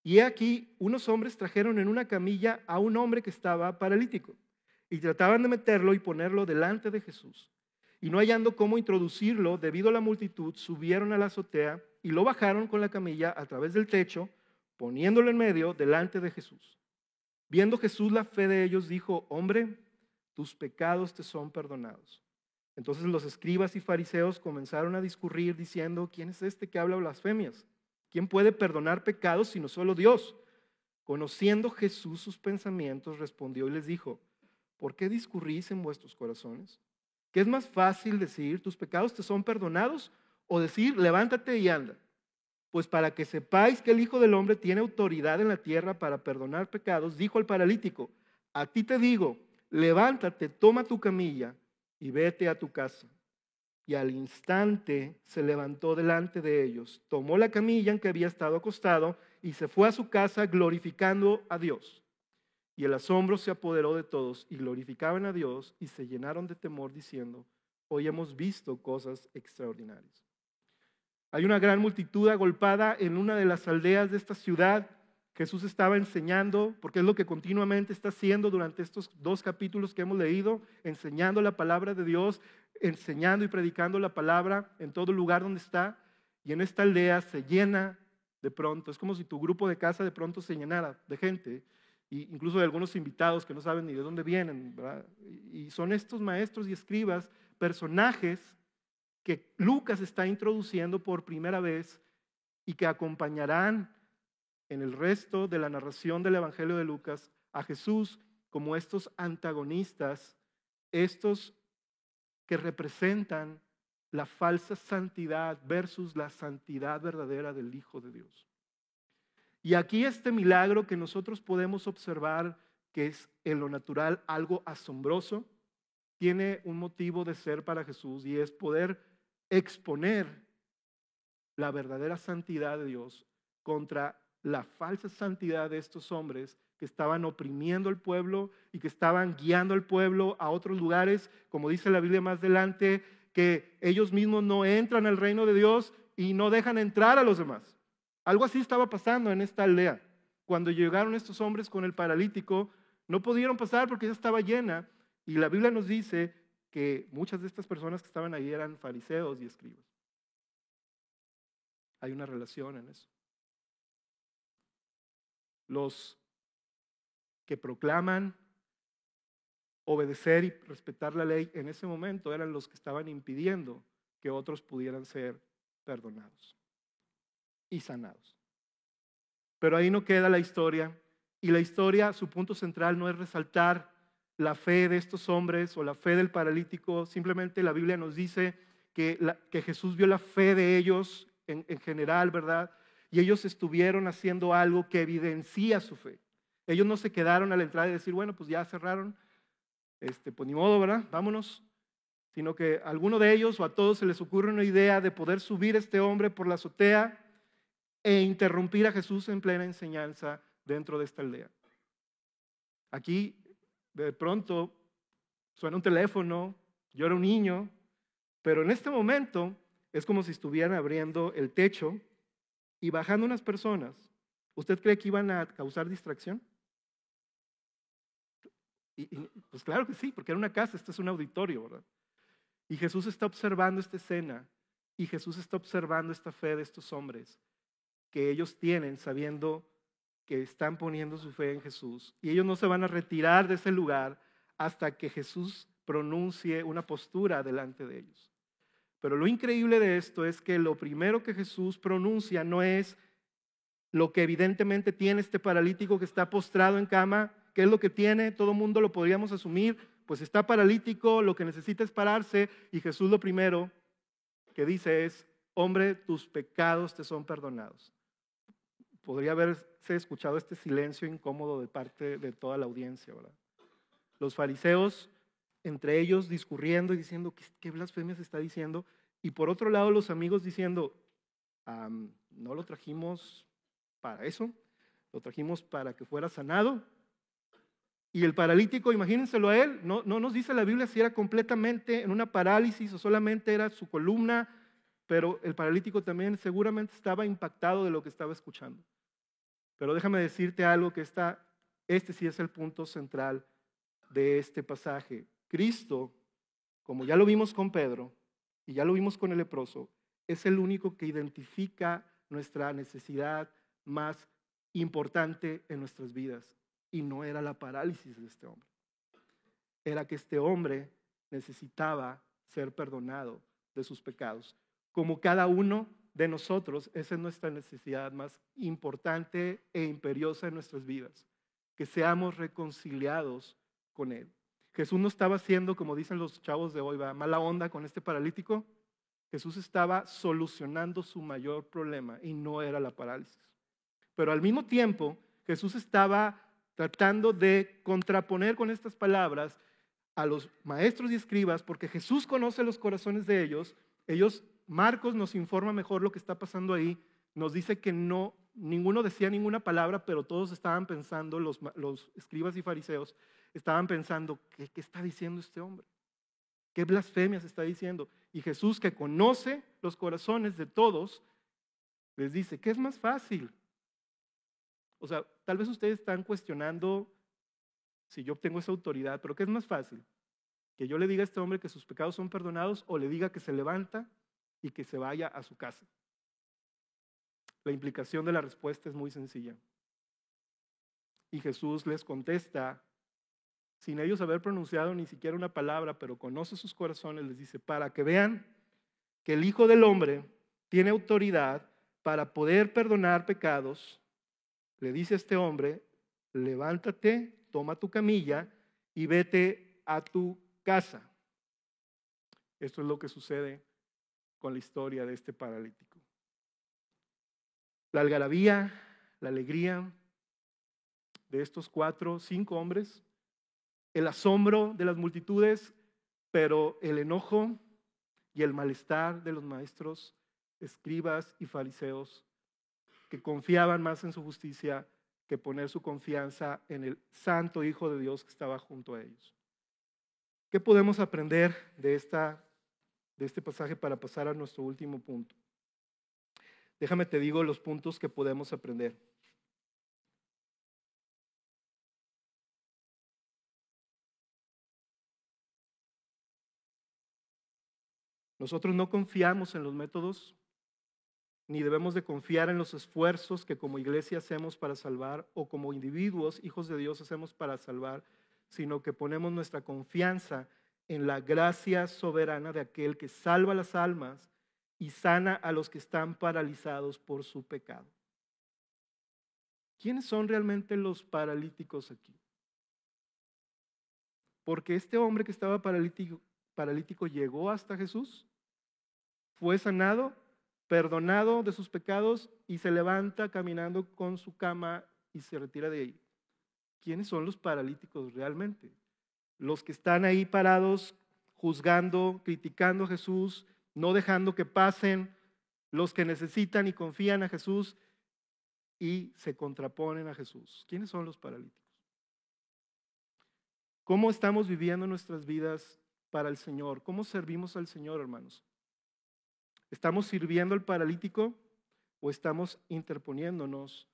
Y he aquí, unos hombres trajeron en una camilla a un hombre que estaba paralítico y trataban de meterlo y ponerlo delante de Jesús. Y no hallando cómo introducirlo debido a la multitud, subieron a la azotea y lo bajaron con la camilla a través del techo, poniéndolo en medio delante de Jesús. Viendo Jesús la fe de ellos, dijo, hombre, tus pecados te son perdonados. Entonces los escribas y fariseos comenzaron a discurrir diciendo, ¿quién es este que habla blasfemias? ¿Quién puede perdonar pecados sino solo Dios? Conociendo Jesús sus pensamientos, respondió y les dijo, ¿por qué discurrís en vuestros corazones? ¿Qué es más fácil decir, tus pecados te son perdonados? O decir, levántate y anda. Pues para que sepáis que el Hijo del Hombre tiene autoridad en la tierra para perdonar pecados, dijo al paralítico, a ti te digo, levántate, toma tu camilla y vete a tu casa. Y al instante se levantó delante de ellos, tomó la camilla en que había estado acostado y se fue a su casa glorificando a Dios. Y el asombro se apoderó de todos y glorificaban a Dios y se llenaron de temor diciendo, hoy hemos visto cosas extraordinarias. Hay una gran multitud agolpada en una de las aldeas de esta ciudad. Jesús estaba enseñando, porque es lo que continuamente está haciendo durante estos 2 capítulos que hemos leído, enseñando la palabra de Dios, enseñando y predicando la palabra en todo lugar donde está. Y en esta aldea se llena de pronto. Es como si tu grupo de casa de pronto se llenara de gente, e incluso de algunos invitados que no saben ni de dónde vienen, ¿verdad? Y son estos maestros y escribas, personajes que Lucas está introduciendo por primera vez y que acompañarán en el resto de la narración del Evangelio de Lucas a Jesús como estos antagonistas, estos que representan la falsa santidad versus la santidad verdadera del Hijo de Dios. Y aquí este milagro que nosotros podemos observar, que es en lo natural algo asombroso, tiene un motivo de ser para Jesús y es poder exponer la verdadera santidad de Dios contra la falsa santidad de estos hombres que estaban oprimiendo al pueblo y que estaban guiando al pueblo a otros lugares, como dice la Biblia más adelante, que ellos mismos no entran al reino de Dios y no dejan entrar a los demás. Algo así estaba pasando en esta aldea. Cuando llegaron estos hombres con el paralítico, no pudieron pasar porque ya estaba llena, y la Biblia nos dice que muchas de estas personas que estaban ahí eran fariseos y escribas. Hay una relación en eso. Los que proclaman obedecer y respetar la ley en ese momento eran los que estaban impidiendo que otros pudieran ser perdonados y sanados. Pero ahí no queda la historia, y la historia, su punto central no es resaltar la fe de estos hombres o la fe del paralítico. Simplemente la Biblia nos dice que Jesús vio la fe de ellos en general, ¿verdad? Y ellos estuvieron haciendo algo que evidencia su fe. Ellos no se quedaron a la entrada y decir, bueno, pues ya cerraron, pues ni modo, ¿verdad? Vámonos. Sino que a alguno de ellos o a todos se les ocurre una idea de poder subir a este hombre por la azotea e interrumpir a Jesús en plena enseñanza dentro de esta aldea. Aquí, de pronto, suena un teléfono, yo era un niño, pero en este momento es como si estuvieran abriendo el techo y bajando unas personas. ¿Usted cree que iban a causar distracción? Pues claro que sí, porque era una casa, esto es un auditorio, ¿verdad? Y Jesús está observando esta escena y Jesús está observando esta fe de estos hombres que ellos tienen sabiendo que están poniendo su fe en Jesús. Y ellos no se van a retirar de ese lugar hasta que Jesús pronuncie una postura delante de ellos. Pero lo increíble de esto es que lo primero que Jesús pronuncia no es lo que evidentemente tiene este paralítico que está postrado en cama. ¿Qué es lo que tiene? Todo mundo lo podríamos asumir. Pues está paralítico, lo que necesita es pararse. Y Jesús lo primero que dice es, hombre, tus pecados te son perdonados. Podría haberse escuchado este silencio incómodo de parte de toda la audiencia, ¿verdad? Los fariseos, entre ellos discurriendo y diciendo, ¿qué blasfemia se está diciendo? Y por otro lado los amigos diciendo, no lo trajimos para eso, lo trajimos para que fuera sanado. Y el paralítico, imagínenselo a él, no nos dice la Biblia si era completamente en una parálisis o solamente era su columna, pero el paralítico también seguramente estaba impactado de lo que estaba escuchando. Pero déjame decirte algo que este sí es el punto central de este pasaje. Cristo, como ya lo vimos con Pedro y ya lo vimos con el leproso, es el único que identifica nuestra necesidad más importante en nuestras vidas. Y no era la parálisis de este hombre. Era que este hombre necesitaba ser perdonado de sus pecados. Como cada uno de nosotros, esa es nuestra necesidad más importante e imperiosa en nuestras vidas. Que seamos reconciliados con Él. Jesús no estaba haciendo, como dicen los chavos de hoy, mala onda con este paralítico. Jesús estaba solucionando su mayor problema y no era la parálisis. Pero al mismo tiempo, Jesús estaba tratando de contraponer con estas palabras a los maestros y escribas, porque Jesús conoce los corazones de ellos. Marcos nos informa mejor lo que está pasando ahí. Nos dice que ninguno decía ninguna palabra, pero todos estaban pensando, los escribas y fariseos, estaban pensando, ¿qué está diciendo este hombre? ¿Qué blasfemias está diciendo? Y Jesús, que conoce los corazones de todos, les dice, ¿qué es más fácil? O sea, tal vez ustedes están cuestionando si yo tengo esa autoridad, pero ¿qué es más fácil? ¿Que yo le diga a este hombre que sus pecados son perdonados o le diga que se levanta y que se vaya a su casa? La implicación de la respuesta es muy sencilla. Y Jesús les contesta, sin ellos haber pronunciado ni siquiera una palabra, pero conoce sus corazones, les dice, para que vean que el Hijo del Hombre tiene autoridad para poder perdonar pecados. Le dice a este hombre, levántate, toma tu camilla y vete a tu casa. Esto es lo que sucede con la historia de este paralítico. La algarabía, la alegría de estos 4 o 5 hombres, el asombro de las multitudes, pero el enojo y el malestar de los maestros, escribas y fariseos, que confiaban más en su justicia que poner su confianza en el santo Hijo de Dios que estaba junto a ellos. ¿Qué podemos aprender de este pasaje para pasar a nuestro último punto? Déjame te digo los puntos que podemos aprender. Nosotros no confiamos en los métodos, ni debemos de confiar en los esfuerzos que como iglesia hacemos para salvar o como individuos, hijos de Dios, hacemos para salvar, sino que ponemos nuestra confianza en la gracia soberana de aquel que salva las almas y sana a los que están paralizados por su pecado. ¿Quiénes son realmente los paralíticos aquí? Porque este hombre que estaba paralítico llegó hasta Jesús, fue sanado, perdonado de sus pecados y se levanta caminando con su cama y se retira de ahí. ¿Quiénes son los paralíticos realmente? Los que están ahí parados, juzgando, criticando a Jesús, no dejando que pasen los que necesitan y confían a Jesús y se contraponen a Jesús. ¿Quiénes son los paralíticos? ¿Cómo estamos viviendo nuestras vidas para el Señor? ¿Cómo servimos al Señor, hermanos? ¿Estamos sirviendo al paralítico o estamos interponiéndonos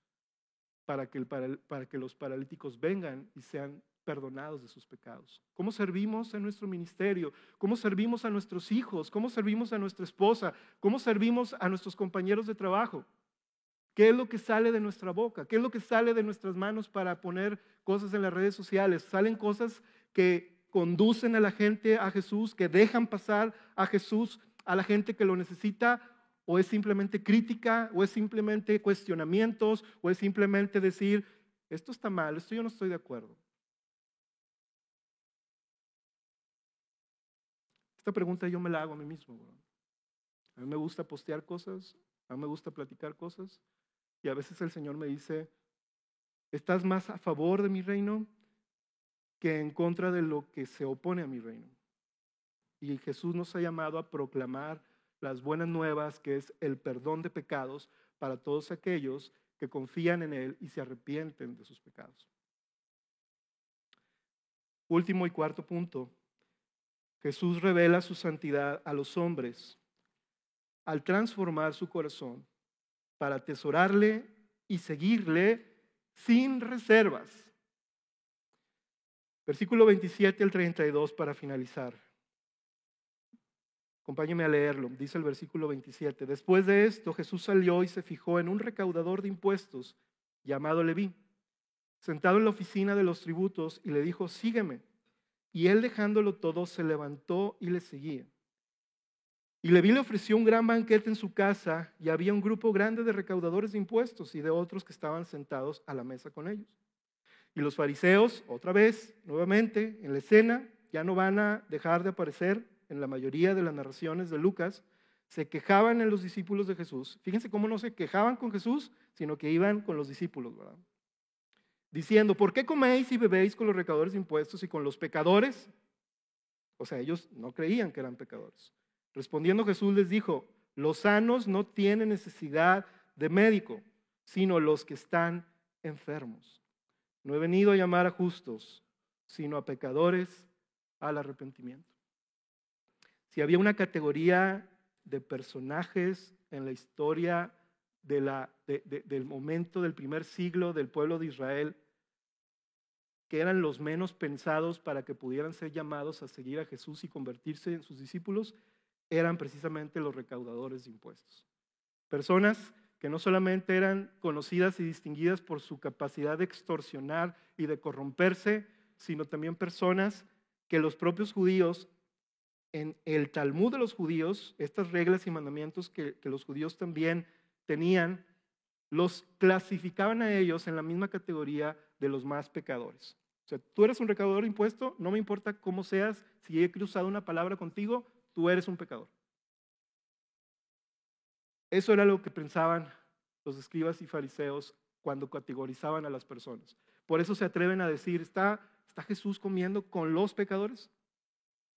para que los paralíticos vengan y sean perdonados de sus pecados? ¿Cómo servimos en nuestro ministerio? ¿Cómo servimos a nuestros hijos? ¿Cómo servimos a nuestra esposa? ¿Cómo servimos a nuestros compañeros de trabajo? ¿Qué es lo que sale de nuestra boca? ¿Qué es lo que sale de nuestras manos para poner cosas en las redes sociales? ¿Salen cosas que conducen a la gente a Jesús, que dejan pasar a Jesús a la gente que lo necesita? ¿O es simplemente crítica? ¿O es simplemente cuestionamientos? ¿O es simplemente decir, esto está mal, esto yo no estoy de acuerdo? Esta pregunta yo me la hago a mí mismo. A mí me gusta postear cosas, a mí me gusta platicar cosas. Y a veces el Señor me dice, ¿estás más a favor de mi reino que en contra de lo que se opone a mi reino? Y Jesús nos ha llamado a proclamar las buenas nuevas, que es el perdón de pecados para todos aquellos que confían en Él y se arrepienten de sus pecados. Último y cuarto punto, Jesús revela su santidad a los hombres al transformar su corazón para atesorarle y seguirle sin reservas. Versículo 27 al 32 para finalizar. Acompáñeme a leerlo. Dice el versículo 27. Después de esto, Jesús salió y se fijó en un recaudador de impuestos llamado Leví, sentado en la oficina de los tributos, y le dijo, sígueme. Y él, dejándolo todo, se levantó y le seguía. Y Leví le ofreció un gran banquete en su casa, y había un grupo grande de recaudadores de impuestos y de otros que estaban sentados a la mesa con ellos. Y los fariseos, otra vez, nuevamente, en la escena, ya no van a dejar de aparecer en la mayoría de las narraciones de Lucas, se quejaban en los discípulos de Jesús. Fíjense cómo no se quejaban con Jesús, sino que iban con los discípulos, ¿verdad? Diciendo, ¿por qué coméis y bebéis con los recaudadores de impuestos y con los pecadores? O sea, ellos no creían que eran pecadores. Respondiendo Jesús les dijo, los sanos no tienen necesidad de médico, sino los que están enfermos. No he venido a llamar a justos, sino a pecadores al arrepentimiento. Si había una categoría de personajes en la historia del momento del primer siglo del pueblo de Israel, que eran los menos pensados para que pudieran ser llamados a seguir a Jesús y convertirse en sus discípulos, eran precisamente los recaudadores de impuestos. Personas que no solamente eran conocidas y distinguidas por su capacidad de extorsionar y de corromperse, sino también personas que los propios judíos, en el Talmud de los judíos, estas reglas y mandamientos que los judíos también tenían, los clasificaban a ellos en la misma categoría de los más pecadores. O sea, tú eres un recaudador de impuestos, no me importa cómo seas, si he cruzado una palabra contigo, tú eres un pecador. Eso era lo que pensaban los escribas y fariseos cuando categorizaban a las personas. Por eso se atreven a decir, ¿está Jesús comiendo con los pecadores?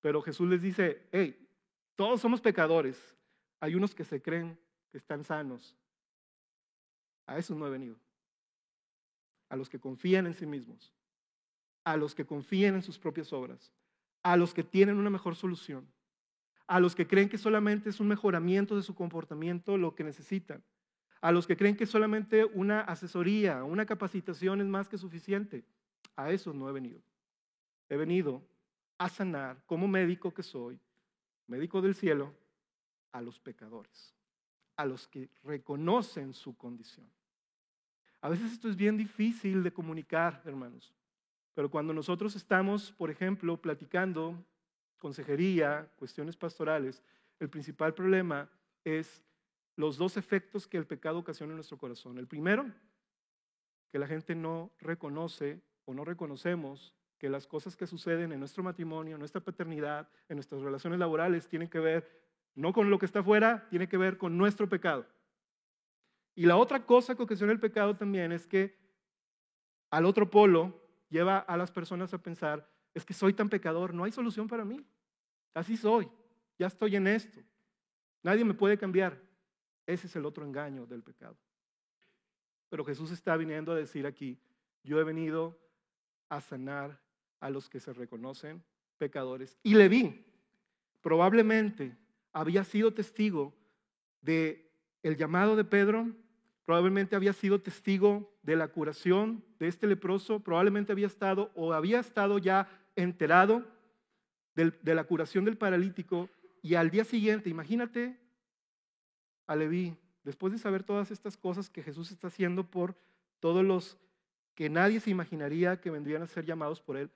Pero Jesús les dice, hey, todos somos pecadores. Hay unos que se creen que están sanos. A esos no he venido. A los que confían en sí mismos. A los que confían en sus propias obras. A los que tienen una mejor solución. A los que creen que solamente es un mejoramiento de su comportamiento lo que necesitan. A los que creen que solamente una asesoría, una capacitación es más que suficiente. A esos no he venido. He venido a sanar, como médico que soy, médico del cielo, a los pecadores, a los que reconocen su condición. A veces esto es bien difícil de comunicar, hermanos, pero cuando nosotros estamos, por ejemplo, platicando consejería, cuestiones pastorales, el principal problema es los dos efectos que el pecado ocasiona en nuestro corazón. El primero, que la gente no reconoce o no reconocemos que las cosas que suceden en nuestro matrimonio, en nuestra paternidad, en nuestras relaciones laborales, tienen que ver no con lo que está afuera, tiene que ver con nuestro pecado. Y la otra cosa que ocasiona el pecado también es que al otro polo lleva a las personas a pensar, es que soy tan pecador, no hay solución para mí. Así soy, ya estoy en esto. Nadie me puede cambiar. Ese es el otro engaño del pecado. Pero Jesús está viniendo a decir aquí, yo he venido a sanar a los que se reconocen pecadores. Y Leví probablemente había sido testigo de el llamado de Pedro, probablemente había sido testigo de la curación de este leproso, probablemente había estado ya enterado de la curación del paralítico, y al día siguiente, imagínate a Leví, después de saber todas estas cosas que Jesús está haciendo por todos los que nadie se imaginaría que vendrían a ser llamados por él,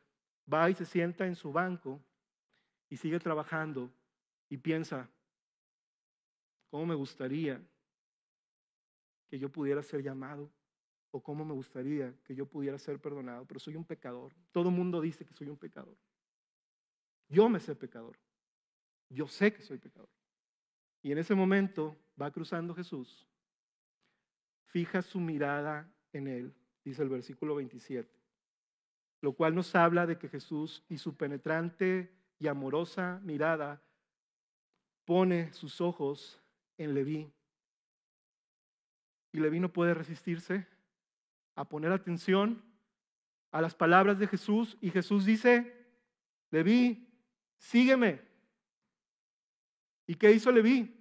va y se sienta en su banco y sigue trabajando y piensa, ¿cómo me gustaría que yo pudiera ser llamado? ¿O cómo me gustaría que yo pudiera ser perdonado? Pero soy un pecador. Todo el mundo dice que soy un pecador. Yo me sé pecador. Yo sé que soy pecador. Y en ese momento va cruzando Jesús, fija su mirada en él, dice el versículo 27, lo cual nos habla de que Jesús y su penetrante y amorosa mirada pone sus ojos en Leví. Y Leví no puede resistirse a poner atención a las palabras de Jesús, y Jesús dice, Leví, sígueme. ¿Y qué hizo Leví?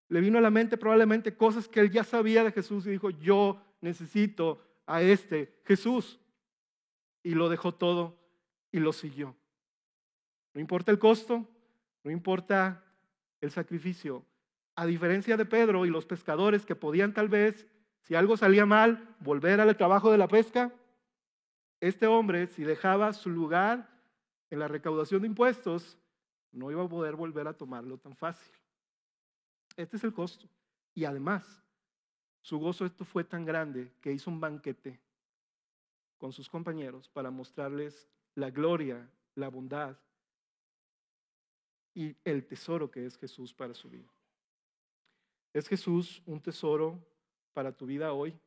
Le vino a la mente probablemente cosas que él ya sabía de Jesús y dijo, yo necesito a este Jesús. Y lo dejó todo y lo siguió. No importa el costo, no importa el sacrificio. A diferencia de Pedro y los pescadores que podían tal vez, si algo salía mal, volver al trabajo de la pesca, este hombre, si dejaba su lugar en la recaudación de impuestos, no iba a poder volver a tomarlo tan fácil. Este es el costo. Y además, su gozo esto fue tan grande que hizo un banquete con sus compañeros para mostrarles la gloria, la bondad y el tesoro que es Jesús para su vida. ¿Es Jesús un tesoro para tu vida hoy?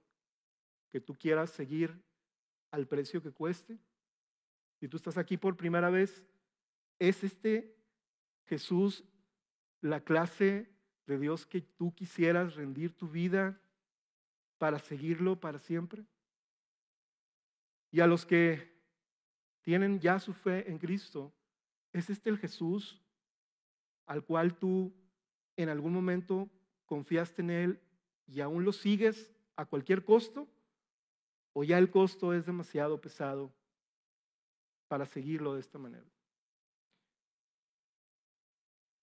Que tú quieras seguir al precio que cueste. Si tú estás aquí por primera vez, ¿es este Jesús la clase de Dios que tú quisieras rendir tu vida para seguirlo para siempre? Y a los que tienen ya su fe en Cristo, ¿es este el Jesús al cual tú en algún momento confiaste en Él y aún lo sigues a cualquier costo? ¿O ya el costo es demasiado pesado para seguirlo de esta manera?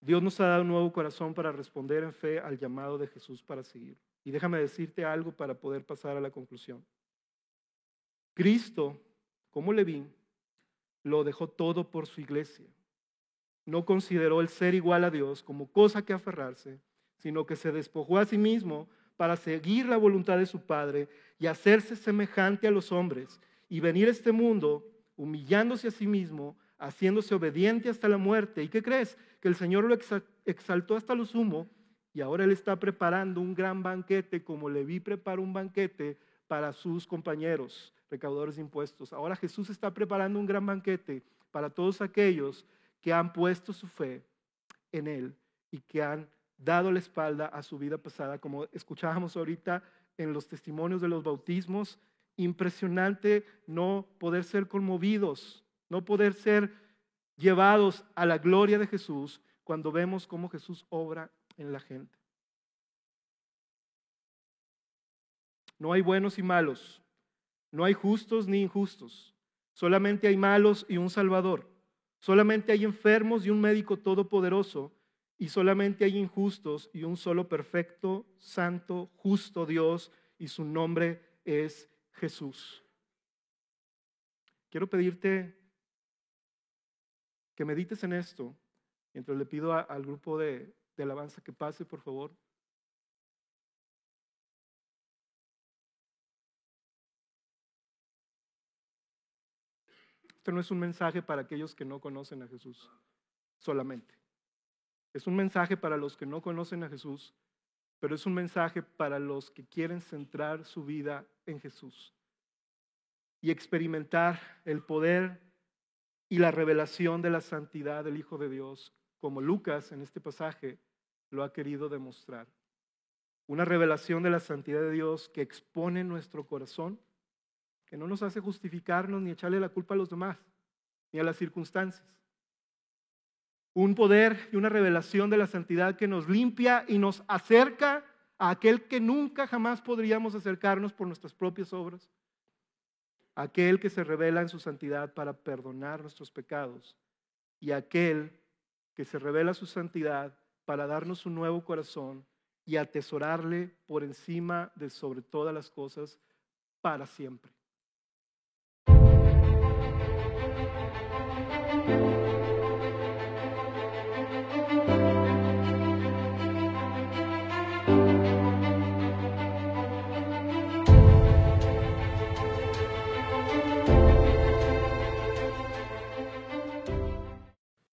Dios nos ha dado un nuevo corazón para responder en fe al llamado de Jesús para seguirlo. Y déjame decirte algo para poder pasar a la conclusión. Cristo, como Leví, lo dejó todo por su iglesia. No consideró el ser igual a Dios como cosa que aferrarse, sino que se despojó a sí mismo para seguir la voluntad de su Padre y hacerse semejante a los hombres y venir a este mundo humillándose a sí mismo, haciéndose obediente hasta la muerte. ¿Y qué crees? Que el Señor lo exaltó hasta lo sumo y ahora Él está preparando un gran banquete como Leví preparó un banquete para sus compañeros recaudadores de impuestos. Ahora Jesús está preparando un gran banquete para todos aquellos que han puesto su fe en Él y que han dado la espalda a su vida pasada, como escuchábamos ahorita en los testimonios de los bautismos. Impresionante no poder ser conmovidos, no poder ser llevados a la gloria de Jesús cuando vemos cómo Jesús obra en la gente. No hay buenos y malos, no hay justos ni injustos, solamente hay malos y un Salvador. Solamente hay enfermos y un médico todopoderoso, y solamente hay injustos y un solo perfecto, santo, justo Dios, y su nombre es Jesús. Quiero pedirte que medites en esto, mientras le pido al grupo de alabanza que pase, por favor. Este no es un mensaje para aquellos que no conocen a Jesús solamente. Es un mensaje para los que no conocen a Jesús, pero es un mensaje para los que quieren centrar su vida en Jesús y experimentar el poder y la revelación de la santidad del Hijo de Dios, como Lucas en este pasaje lo ha querido demostrar. Una revelación de la santidad de Dios que expone nuestro corazón, que no nos hace justificarnos ni echarle la culpa a los demás, ni a las circunstancias. Un poder y una revelación de la santidad que nos limpia y nos acerca a aquel que nunca jamás podríamos acercarnos por nuestras propias obras. Aquel que se revela en su santidad para perdonar nuestros pecados y aquel que se revela su santidad para darnos un nuevo corazón y atesorarle por encima de sobre todas las cosas para siempre.